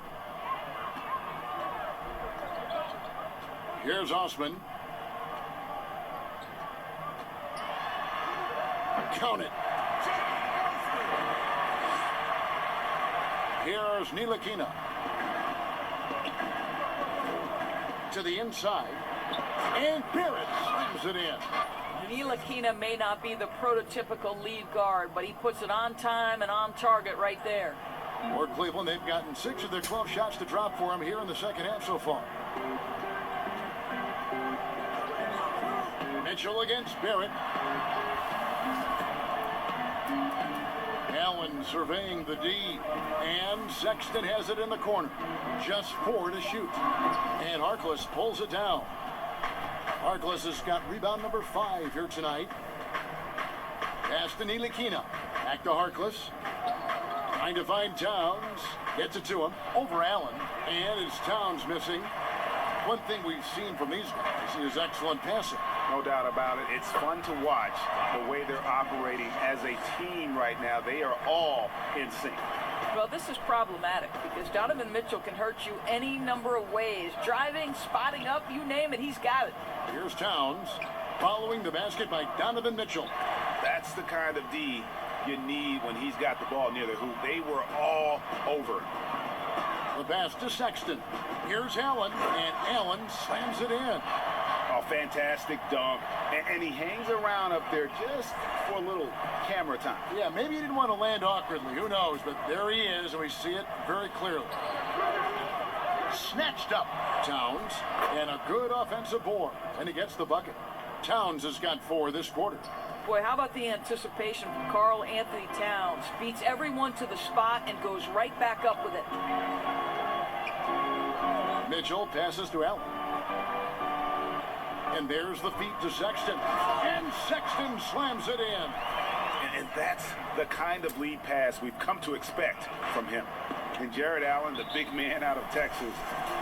Here's Osman. Count it. Here's Ntilikina. To the inside. And Barrett slams it in. Ntilikina may not be the prototypical lead guard, but he puts it on time and on target right there. For Cleveland, they've gotten 6 of their 12 shots to drop for him here in the second half so far. Mitchell against Barrett. Allen surveying the D, and Sexton has it in the corner. Just 4 to shoot. And Harkless pulls it down. Harkless has got rebound number 5 here tonight. Pass to Ntilikina. Back to Harkless. Trying to find Towns. Gets it to him. Over Allen. And it's Towns missing. One thing we've seen from these guys is excellent passing. No doubt about it. It's fun to watch the way they're operating as a team right now. They are all in sync. Well, this is problematic because Donovan Mitchell can hurt you any number of ways. Driving, spotting up, you name it, he's got it. Here's Towns following the basket by Donovan Mitchell. That's the kind of D you need when he's got the ball near the hoop. They were all over it. The pass to Sexton. Here's Allen, and Allen slams it in. Oh, fantastic dunk. And he hangs around up there just for a little camera time. Yeah, maybe he didn't want to land awkwardly. Who knows? But there he is, and we see it very clearly. Snatched up, Towns, and a good offensive board. And he gets the bucket. Towns has got 4 this quarter. Boy, how about the anticipation from Karl Anthony Towns? Beats everyone to the spot and goes right back up with it. Mitchell passes to Allen. And there's the feed to Sexton. And Sexton slams it in. And that's the kind of lead pass we've come to expect from him. And Jared Allen, the big man out of Texas,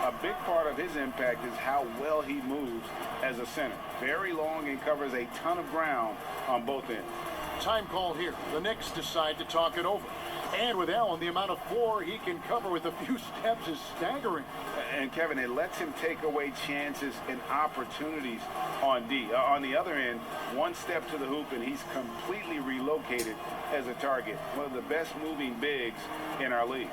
a big part of his impact is how well he moves as a center. Very long and covers a ton of ground on both ends. Time call here. The Knicks decide to talk it over. And with Allen, the amount of floor he can cover with a few steps is staggering. And Kevin, it lets him take away chances and opportunities on D. On the other end, one step to the hoop and he's completely relocated as a target. One of the best moving bigs in our league.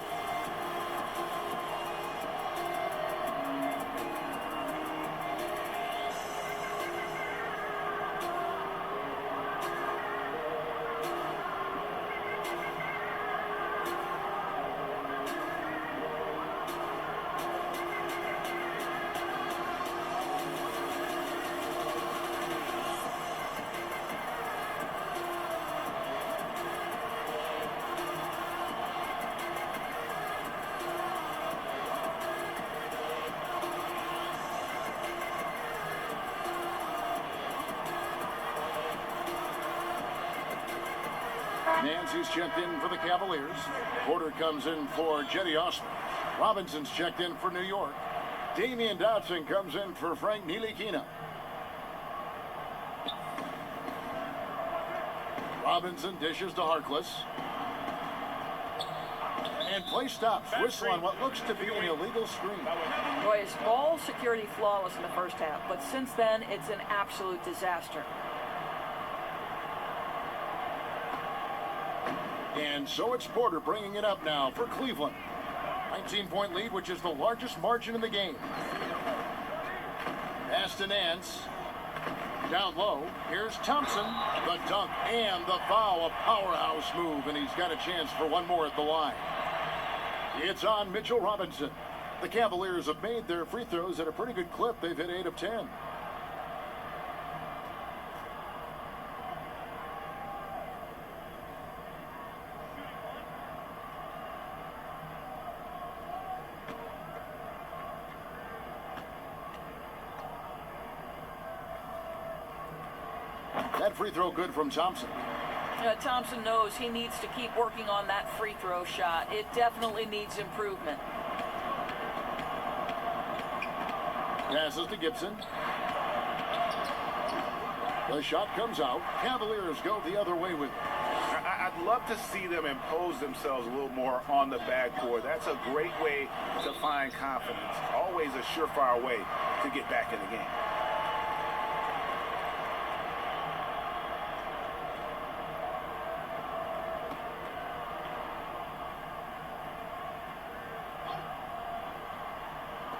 Nancy's checked in for the Cavaliers. Porter comes in for Jetty Osman. Robinson's checked in for New York. Damian Dotson comes in for Frank Ntilikina. Robinson dishes to Harkless. And play stops. Whistle on what looks to be an illegal screen. Boy, it's ball security flawless in the first half, but since then, it's an absolute disaster. And so it's Porter bringing it up now for Cleveland. 19-point lead, which is the largest margin in the game. Pass to Nance. Down low. Here's Thompson. The dunk and the foul. A powerhouse move, and he's got a chance for one more at the line. It's on Mitchell Robinson. The Cavaliers have made their free throws at a pretty good clip. They've hit 8 of 10. That free throw good from Thompson. Thompson knows he needs to keep working on that free throw shot. It definitely needs improvement. Passes to Gibson. The shot comes out. Cavaliers go the other way with it. I'd love to see them impose themselves a little more on the backboard. That's a great way to find confidence. Always a surefire way to get back in the game.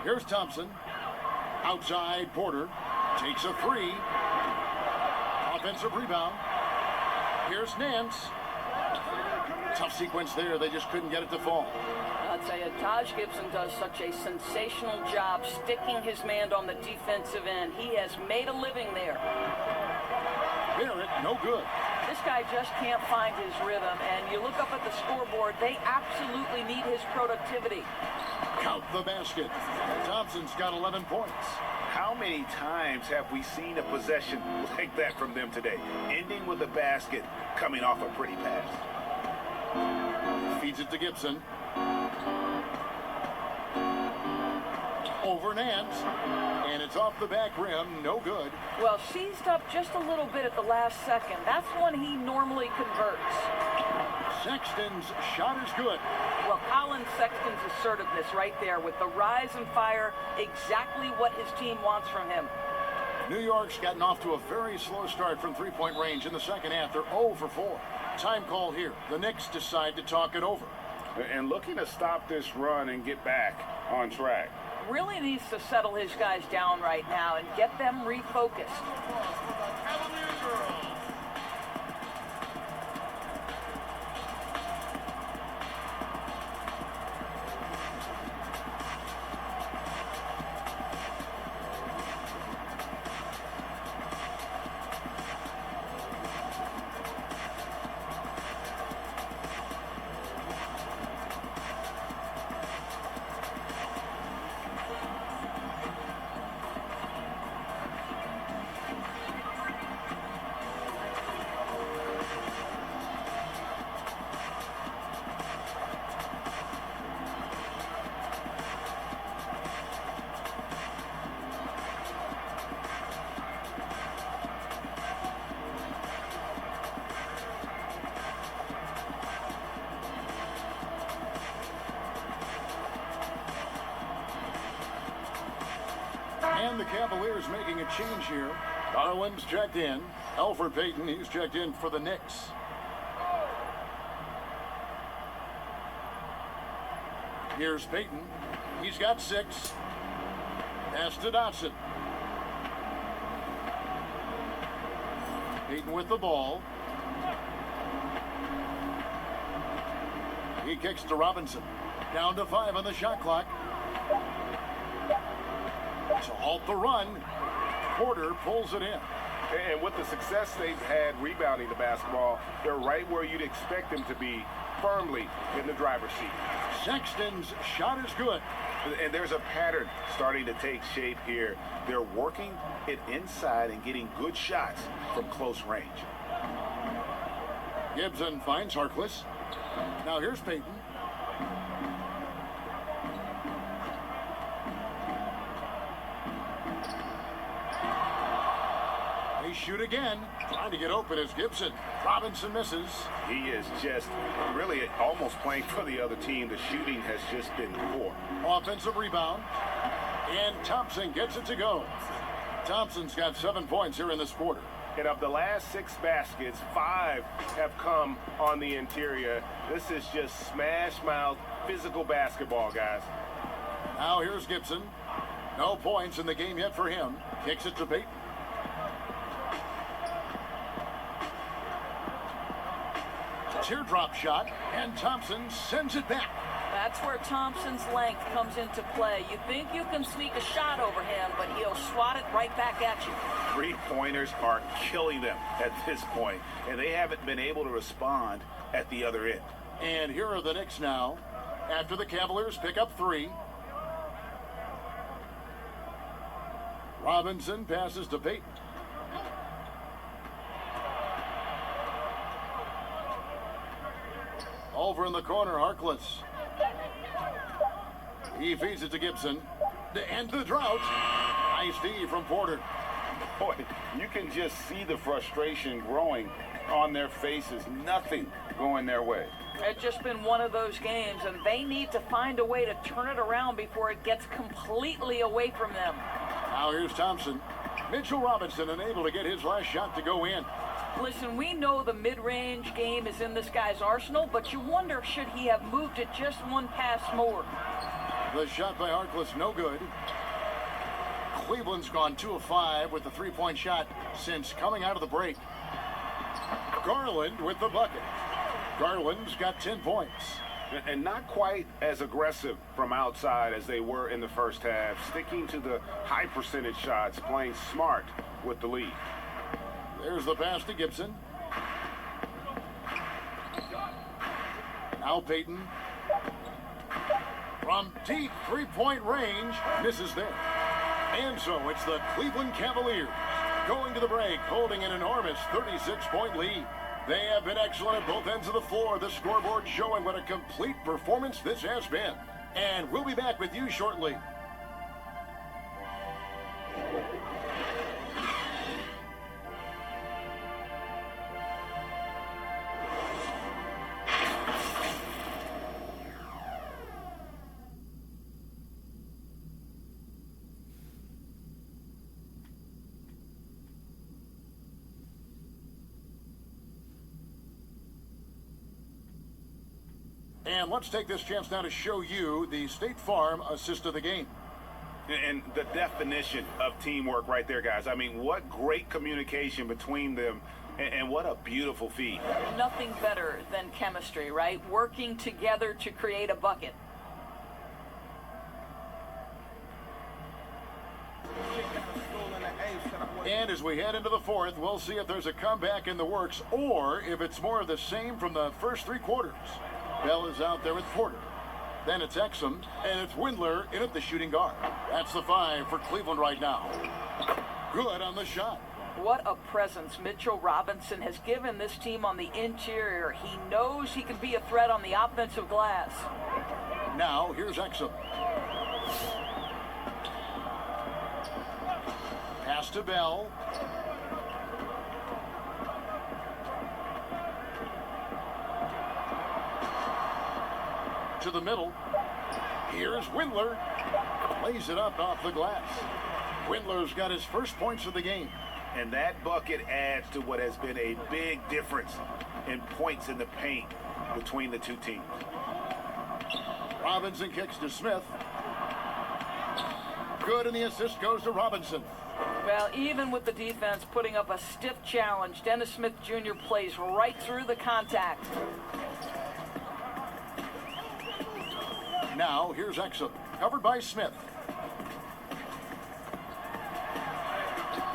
Here's Thompson. Outside, Porter takes a three. Offensive rebound. Here's Nance. Tough sequence there. They just couldn't get it to fall. I'll tell you, Taj Gibson does such a sensational job sticking his man on the defensive end. He has made a living there. Barrett, no good. This guy just can't find his rhythm, and you look up at the scoreboard, they absolutely need his productivity. Count the basket. Thompson's got 11 points. How many times have we seen a possession like that from them today? Ending with a basket, coming off a pretty pass. Feeds it to Gibson. Over Nance. And it's off the back rim. No good. Well, seized up just a little bit at the last second. That's when he normally converts. Sexton's shot is good. Well, Colin Sexton's assertiveness right there with the rise and fire, exactly what his team wants from him. New York's gotten off to a very slow start from three-point range in the second half. They're 0 for 4. Time call here. The Knicks decide to talk it over. And looking to stop this run and get back on track. Really needs to settle his guys down right now and get them refocused. And the Cavaliers making a change here. Garland's checked in. Elfrid Payton, he's checked in for the Knicks. Here's Payton. He's got 6. Pass to Dotson. Payton with the ball. He kicks to Robinson. Down to 5 on the shot clock. To halt the run, Porter pulls it in. And with the success they've had rebounding the basketball, they're right where you'd expect them to be, firmly in the driver's seat. Sexton's shot is good. And there's a pattern starting to take shape here. They're working it inside and getting good shots from close range. Gibson finds Harkless. Now here's Payton. They shoot again. Trying to get open is Gibson. Robinson misses. He is just really almost playing for the other team. The shooting has just been poor. Offensive rebound. And Thompson gets it to go. Thompson's got 7 points here in this quarter. And of the last 6 baskets, 5 have come on the interior. This is just smash-mouth physical basketball, guys. Now here's Gibson. No points in the game yet for him. Kicks it to Payton. Teardrop shot, and Thompson sends it back. That's where Thompson's length comes into play. You think you can sneak a shot over him, but he'll swat it right back at you. 3-pointers are killing them at this point, and they haven't been able to respond at the other end. And here are the Knicks now, after the Cavaliers pick up 3. Robinson passes to Payton. Over in the corner, Harkless. He feeds it to Gibson. To end the drought. Nice D from Porter. Boy, you can just see the frustration growing on their faces. Nothing going their way. It's just been one of those games, and they need to find a way to turn it around before it gets completely away from them. Now here's Thompson. Mitchell Robinson unable to get his last shot to go in. Listen, we know the mid-range game is in this guy's arsenal, but you wonder, should he have moved it just one pass more? The shot by Harkless, no good. Cleveland's gone 2 of 5 with the 3-point shot since coming out of the break. Garland with the bucket. Garland's got 10 points. And not quite as aggressive from outside as they were in the first half, sticking to the high percentage shots, playing smart with the lead. There's the pass to Gibson. Now Payton. From deep 3-point range, misses there. And so it's the Cleveland Cavaliers going to the break, holding an enormous 36-point lead. They have been excellent at both ends of the floor. The scoreboard showing what a complete performance this has been. And we'll be back with you shortly. And let's take this chance now to show you the State Farm assist of the game. And the definition of teamwork right there, guys. I mean, what great communication between them, and what a beautiful feed. Nothing better than chemistry, right? Working together to create a bucket. And as we head into the fourth, we'll see if there's a comeback in the works or if it's more of the same from the first three quarters. Bell is out there with Porter. Then it's Exum, and it's Windler in at the shooting guard. That's the 5 for Cleveland right now. Good on the shot. What a presence Mitchell Robinson has given this team on the interior. He knows he can be a threat on the offensive glass. Now, here's Exum. Pass to Bell. To the middle. Here's Windler. Lays it up off the glass. Windler's got his first points of the game. And that bucket adds to what has been a big difference in points in the paint between the two teams. Robinson kicks to Smith. Good, and the assist goes to Robinson. Well, even with the defense putting up a stiff challenge, Dennis Smith Jr. plays right through the contact. Now, here's Exum, covered by Smith.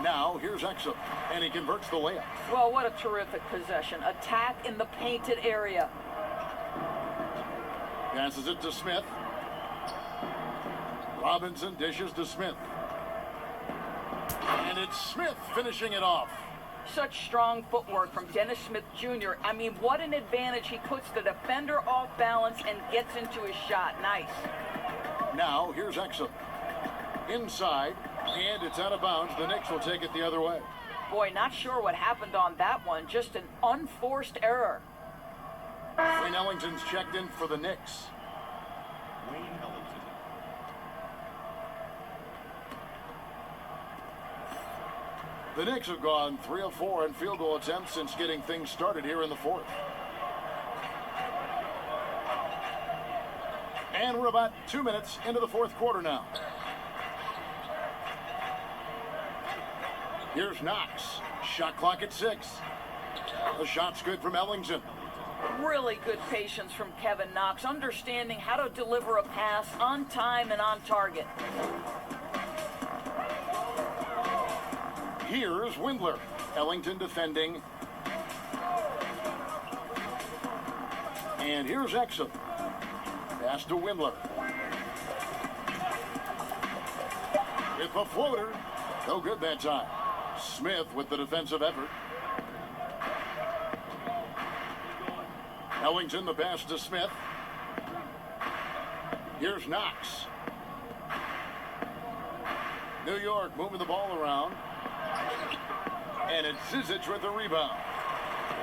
Now, here's Exum, and he converts the layup. Well, what a terrific possession. Attack in the painted area. Passes it to Smith. Robinson dishes to Smith. And it's Smith finishing it off. Such strong footwork from Dennis Smith Jr. I mean, what an advantage. He puts the defender off balance and gets into his shot. Nice. Now, here's Exum. Inside, and it's out of bounds. The Knicks will take it the other way. Boy, not sure what happened on that one. Just an unforced error. Wayne Ellington's checked in for the Knicks. Wayne Ellington. The Knicks have gone 3 of 4 in field goal attempts since getting things started here in the fourth. And we're about 2 minutes into the fourth quarter now. Here's Knox. Shot clock at 6. The shot's good from Ellington. Really good patience from Kevin Knox, understanding how to deliver a pass on time and on target. Here's Windler. Ellington defending. And here's Exum. Pass to Windler. With a floater. No good that time. Smith with the defensive effort. Ellington the pass to Smith. Here's Knox. New York moving the ball around. And it's Zizic with the rebound.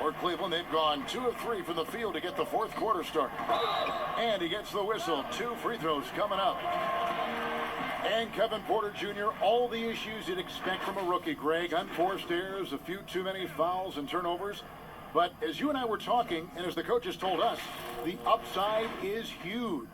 For Cleveland, they've gone 2 of 3 from the field to get the fourth quarter started. And he gets the whistle. 2 free throws coming up. And Kevin Porter Jr., all the issues you'd expect from a rookie, Greg. Unforced errors, a few too many fouls and turnovers. But as you and I were talking, and as the coaches told us, the upside is huge.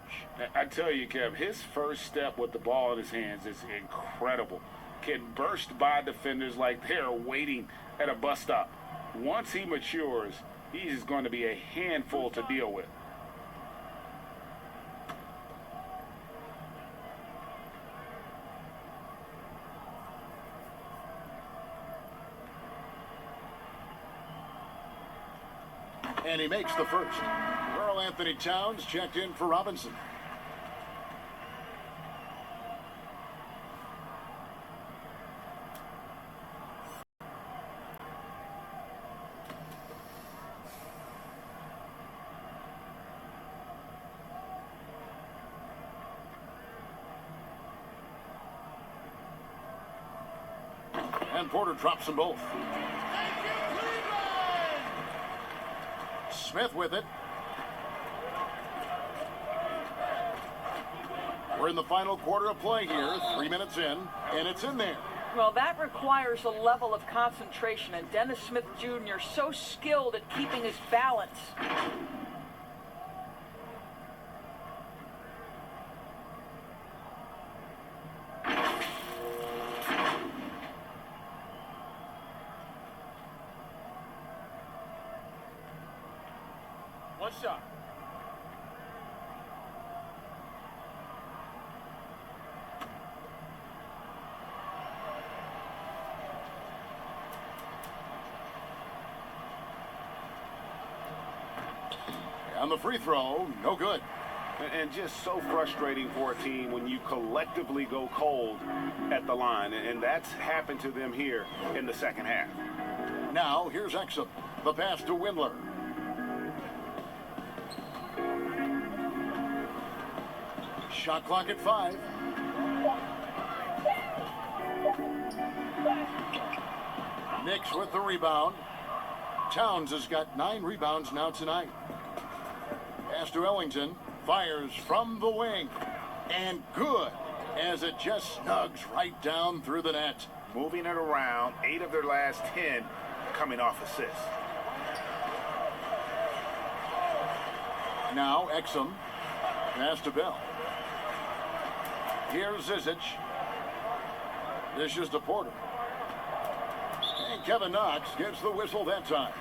I tell you, Kev, his first step with the ball in his hands is incredible. Can burst by defenders like they're waiting at a bus stop. Once he matures, he's going to be a handful to deal with. And he makes the first. Karl Anthony Towns checked in for Robinson. And Porter drops them both. Smith with it. We're in the final quarter of play here, 3 minutes in, and it's in there. Well, that requires a level of concentration, and Dennis Smith Jr. so skilled at keeping his balance. One shot. On the free throw, no good. And just so frustrating for a team when you collectively go cold at the line. And that's happened to them here in the second half. Now, here's Exum. The pass to Windler. Shot clock at 5. Knicks with the rebound. Towns has got 9 rebounds now tonight. Pass to Ellington. Fires from the wing. And good, as it just snugs right down through the net. Moving it around, 8 of their last 10 coming off assists. Now Exum. Pass to Bell. Here's Zizic. This is to Porter. And Kevin Knox gets the whistle that time.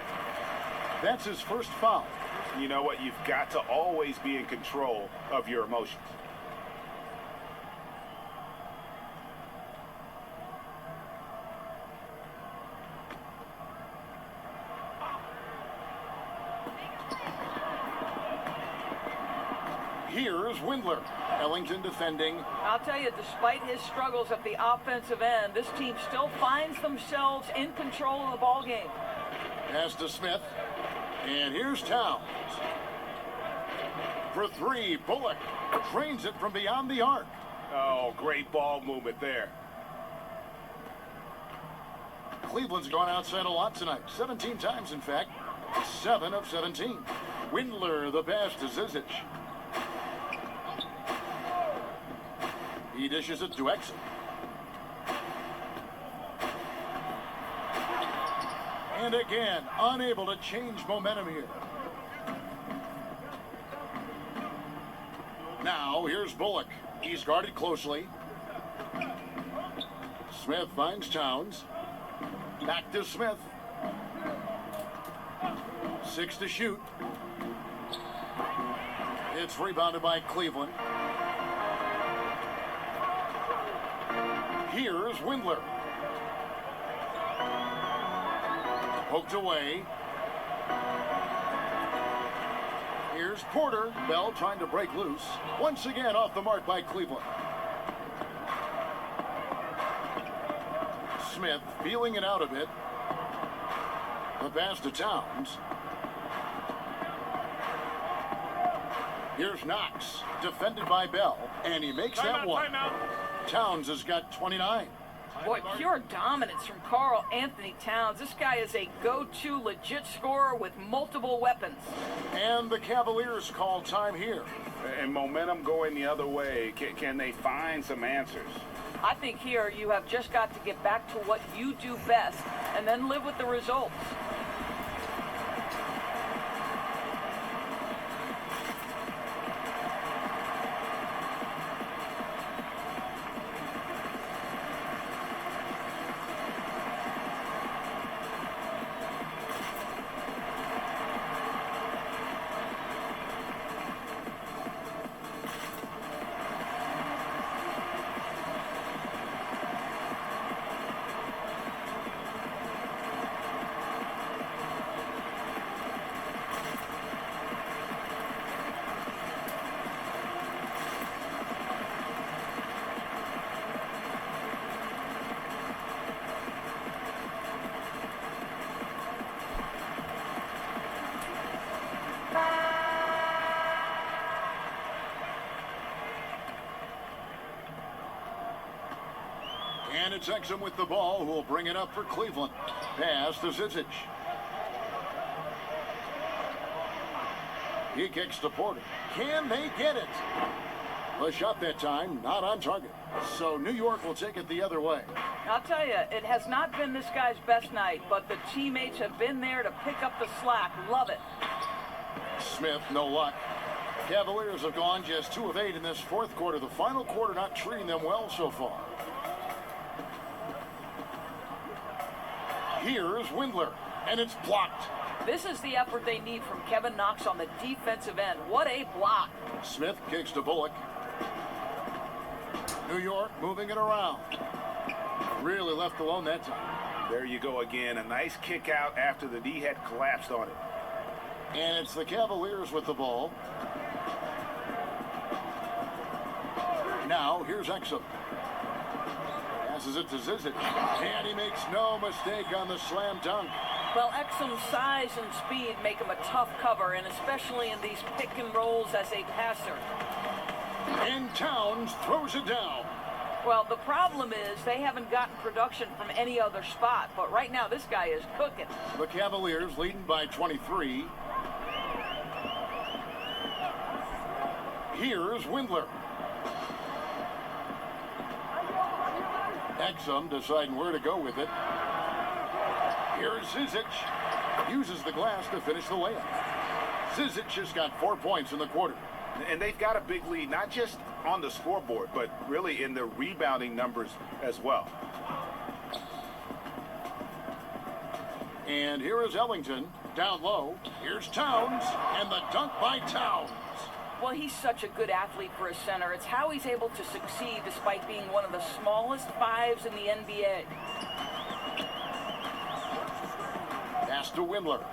That's his first foul. You know what? You've got to always be in control of your emotions. Here's Windler. Ellington defending. I'll tell you, despite his struggles at the offensive end, this team still finds themselves in control of the ball game. Pass to Smith. And here's Towns. For 3, Bullock drains it from beyond the arc. Oh, great ball movement there. Cleveland's gone outside a lot tonight. 17 times, in fact. 7 of 17. Windler, the pass to Zizic. He dishes it to Exum. And again, unable to change momentum here. Now, here's Bullock. He's guarded closely. Smith finds Towns. Back to Smith. 6 to shoot. It's rebounded by Cleveland. Here's Windler. Poked away. Here's Porter. Bell trying to break loose. Once again off the mark by Cleveland. Smith feeling it out a bit. The pass to Towns. Here's Knox. Defended by Bell. And he makes that one. Timeout. Towns has got 29. Boy, pure dominance from Karl Anthony Towns. This guy is a go-to legit scorer with multiple weapons. And the Cavaliers call time here. And momentum going the other way. Can they find some answers? I think here you have just got to get back to what you do best and then live with the results. It's Exum with the ball, who will bring it up for Cleveland. Pass to Zizic. He kicks to Porter. Can they get it? The shot that time, not on target. So New York will take it the other way. I'll tell you, it has not been this guy's best night, but the teammates have been there to pick up the slack. Love it. Smith, no luck. Cavaliers have gone just 2 of 8 in this fourth quarter. The final quarter not treating them well so far. Here's Windler, and it's blocked. This is the effort they need from Kevin Knox on the defensive end. What a block. Smith kicks to Bullock. New York moving it around. Really left alone that time. There you go again. A nice kick out after the D had collapsed on it. And it's the Cavaliers with the ball. Now, here's Exum. Passes it to Zizic. And he makes no mistake on the slam dunk. Well, Exum's size and speed make him a tough cover, and especially in these pick and rolls as a passer. And Towns throws it down. Well, the problem is they haven't gotten production from any other spot, but right now this guy is cooking. The Cavaliers leading by 23. Here's Windler. Exum deciding where to go with it. Here's Zizic. Uses the glass to finish the layup. Zizic just got 4 points in the quarter. And they've got a big lead, not just on the scoreboard, but really in the rebounding numbers as well. And here is Ellington, down low. Here's Towns, and the dunk by Towns. Well, he's such a good athlete for a center. It's how he's able to succeed despite being one of the smallest fives in the NBA. Pass to Windler.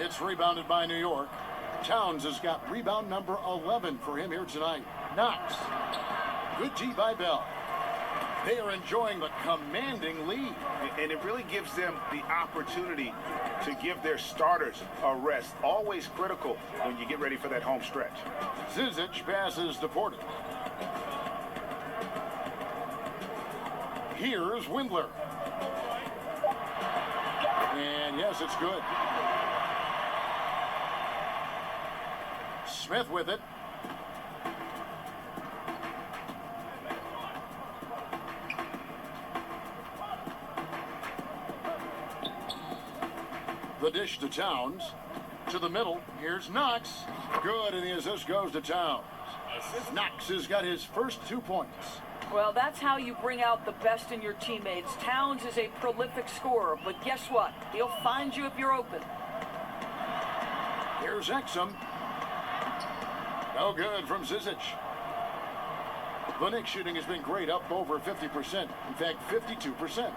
It's rebounded by New York. Towns has got rebound number 11 for him here tonight. Knox. Good D by Bell. They are enjoying the commanding lead. And it really gives them the opportunity to give their starters a rest. Always critical when you get ready for that home stretch. Zizic passes to Porter. Here's Windler. And yes, it's good. Smith with it. The dish to Towns. To the middle. Here's Knox. Good, and the assist goes to Towns. Knox has got his first 2 points. Well, that's how you bring out the best in your teammates. Towns is a prolific scorer, but guess what? He'll find you if you're open. Here's Exum. No good from Zizic. The Knicks shooting has been great, up over 50%. In fact, 52%.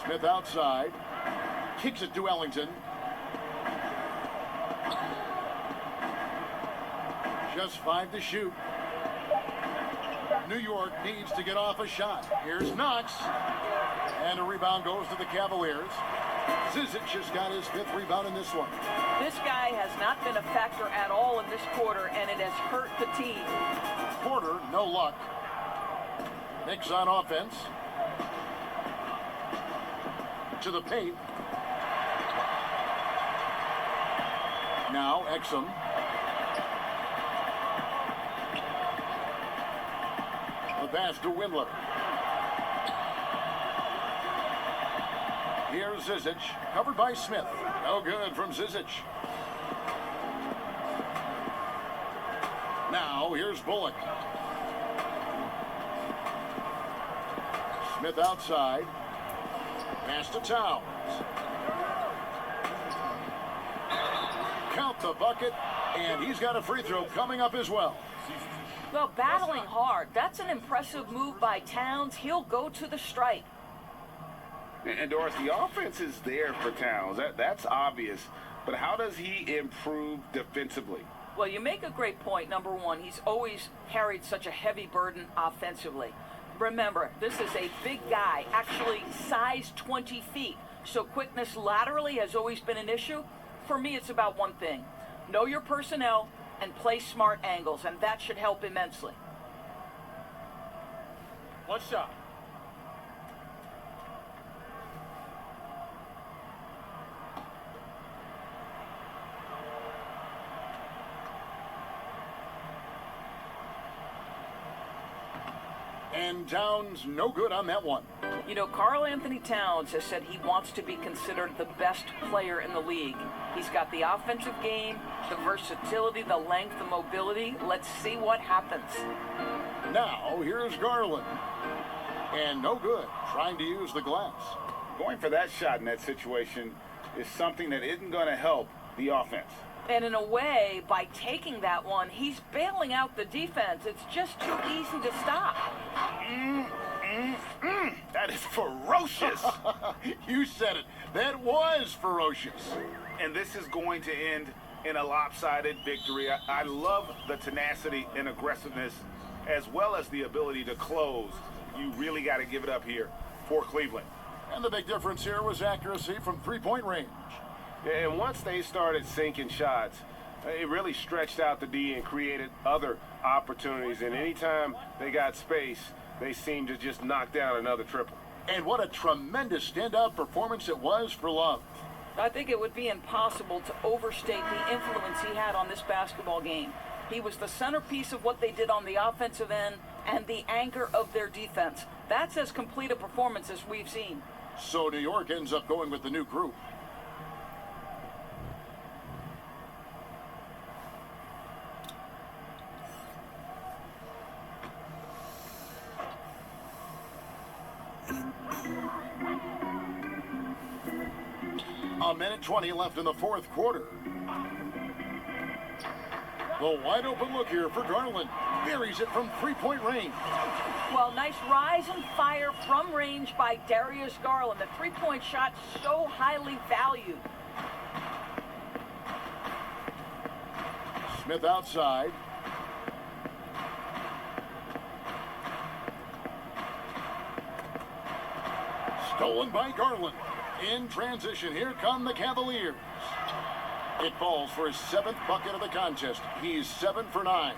Smith outside. Kicks it to Ellington. Just 5 to shoot. New York needs to get off a shot. Here's Knox. And a rebound goes to the Cavaliers. Zizic just got his 5th rebound in this one. This guy has not been a factor at all in this quarter, and it has hurt the team. Porter, no luck. Knicks on offense. To the paint. Now Exum. The pass to Windler. Here's Zizic, covered by Smith. No good from Zizic. Now here's Bullock. Smith outside. Pass to Towns. Count the bucket, and he's got a free throw coming up as well. Well, battling hard. That's an impressive move by Towns. He'll go to the stripe. And Doris, the offense is there for Towns. That's obvious. But how does he improve defensively? Well, you make a great point. Number one, he's always carried such a heavy burden offensively. Remember, this is a big guy, actually size 20 feet. So quickness laterally has always been an issue. For me, it's about one thing. Know your personnel and play smart angles, and that should help immensely. One shot. And Towns no good on that one. You know, Karl Anthony Towns has said he wants to be considered the best player in the league. He's got the offensive game, the versatility, the length, the mobility. Let's see what happens. Now, here's Garland. And no good, trying to use the glass. Going for that shot in that situation is something that isn't going to help the offense. And in a way, by taking that one, he's bailing out the defense. It's just too easy to stop. That is ferocious. You said it. That was ferocious. And this is going to end in a lopsided victory. I love the tenacity and aggressiveness, as well as the ability to close. You really got to give it up here for Cleveland. And the big difference here was accuracy from three-point range. And once they started sinking shots, it really stretched out the D and created other opportunities. And anytime they got space, they seemed to just knock down another triple. And what a tremendous standout performance it was for Love. I think it would be impossible to overstate the influence he had on this basketball game. He was the centerpiece of what they did on the offensive end and the anchor of their defense. That's as complete a performance as we've seen. So New York ends up going with the new group. A minute 20 left in the fourth quarter. The wide open look here for Garland. Buries it from three-point range. Well, nice rise and fire from range by Darius Garland. The three-point shot so highly valued. Smith outside. Stolen by Garland. In transition, here come the Cavaliers. It falls for his seventh bucket of the contest. He's 7 for 9.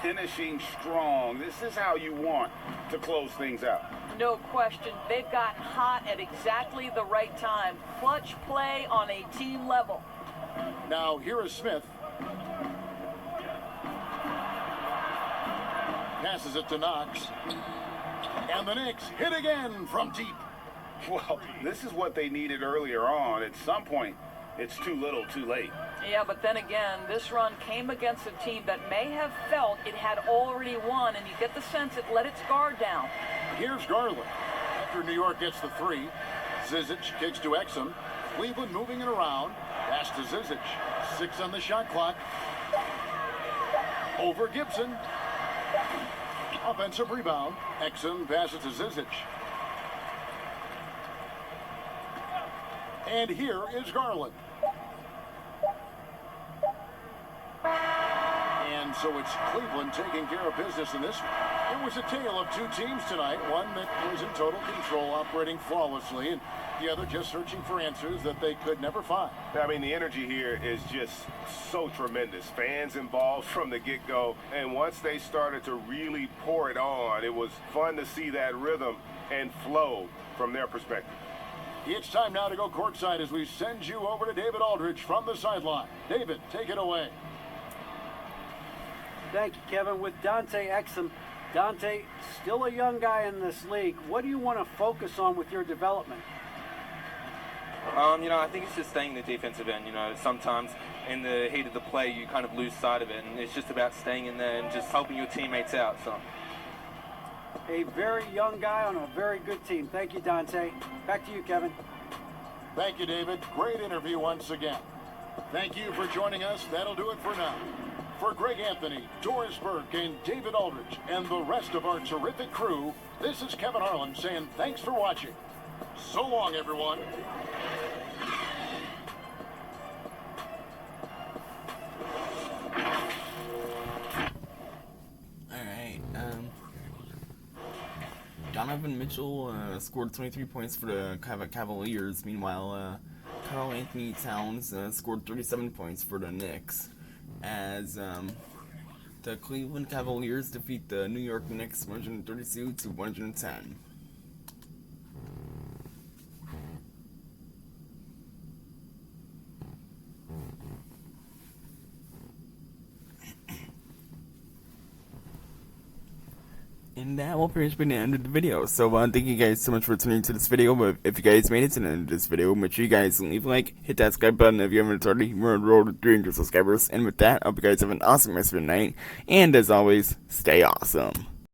Finishing strong. This is how you want to close things out. No question. They've gotten hot at exactly the right time. Clutch play on a team level. Now, here is Smith. Passes it to Knox. And the Knicks hit again from deep. Well, this is what they needed earlier on. At some point, it's too little, too late. Yeah, but then again, this run came against a team that may have felt it had already won, and you get the sense it let its guard down. Here's Garland. After New York gets the three, Zizic kicks to Exum. Cleveland moving it around. Pass to Zizic. 6 on the shot clock. Over Gibson. Offensive rebound. Exum passes to Zizic. And here is Garland. And so it's Cleveland taking care of business in this. It was a tale of two teams tonight. One that was in total control, operating flawlessly, and the other just searching for answers that they could never find. I mean, the energy here is just so tremendous. Fans involved from the get-go. And once they started to really pour it on, it was fun to see that rhythm and flow from their perspective. It's time now to go courtside as we send you over to David Aldridge from the sideline. David, take it away. Thank you, Kevin. With Dante Exum, Dante, still a young guy in this league. What do you want to focus on with your development? I think it's just staying in the defensive end. Sometimes in the heat of the play, you kind of lose sight of it, and it's just about staying in there and just helping your teammates out. So. A very young guy on a very good team. Thank you, Dante. Back to you, Kevin. Thank you, David. Great interview once again. Thank you for joining us. That'll do it for now. For Greg Anthony, Doris Burke, and David Aldridge, and the rest of our terrific crew, this is Kevin Harlan saying thanks for watching. So long, everyone. Alright, Donovan Mitchell scored 23 points for the Cavaliers. Meanwhile, Karl Anthony Towns scored 37 points for the Knicks, as the Cleveland Cavaliers defeat the New York Knicks 132 to 110. And that will pretty much be the end of the video. So thank you guys so much for tuning into this video. But if you guys made it to the end of this video, make sure you guys leave a like, hit that subscribe button if you haven't already. We're on the road to 300 subscribers. And with that, I hope you guys have an awesome rest of the night. And as always, stay awesome.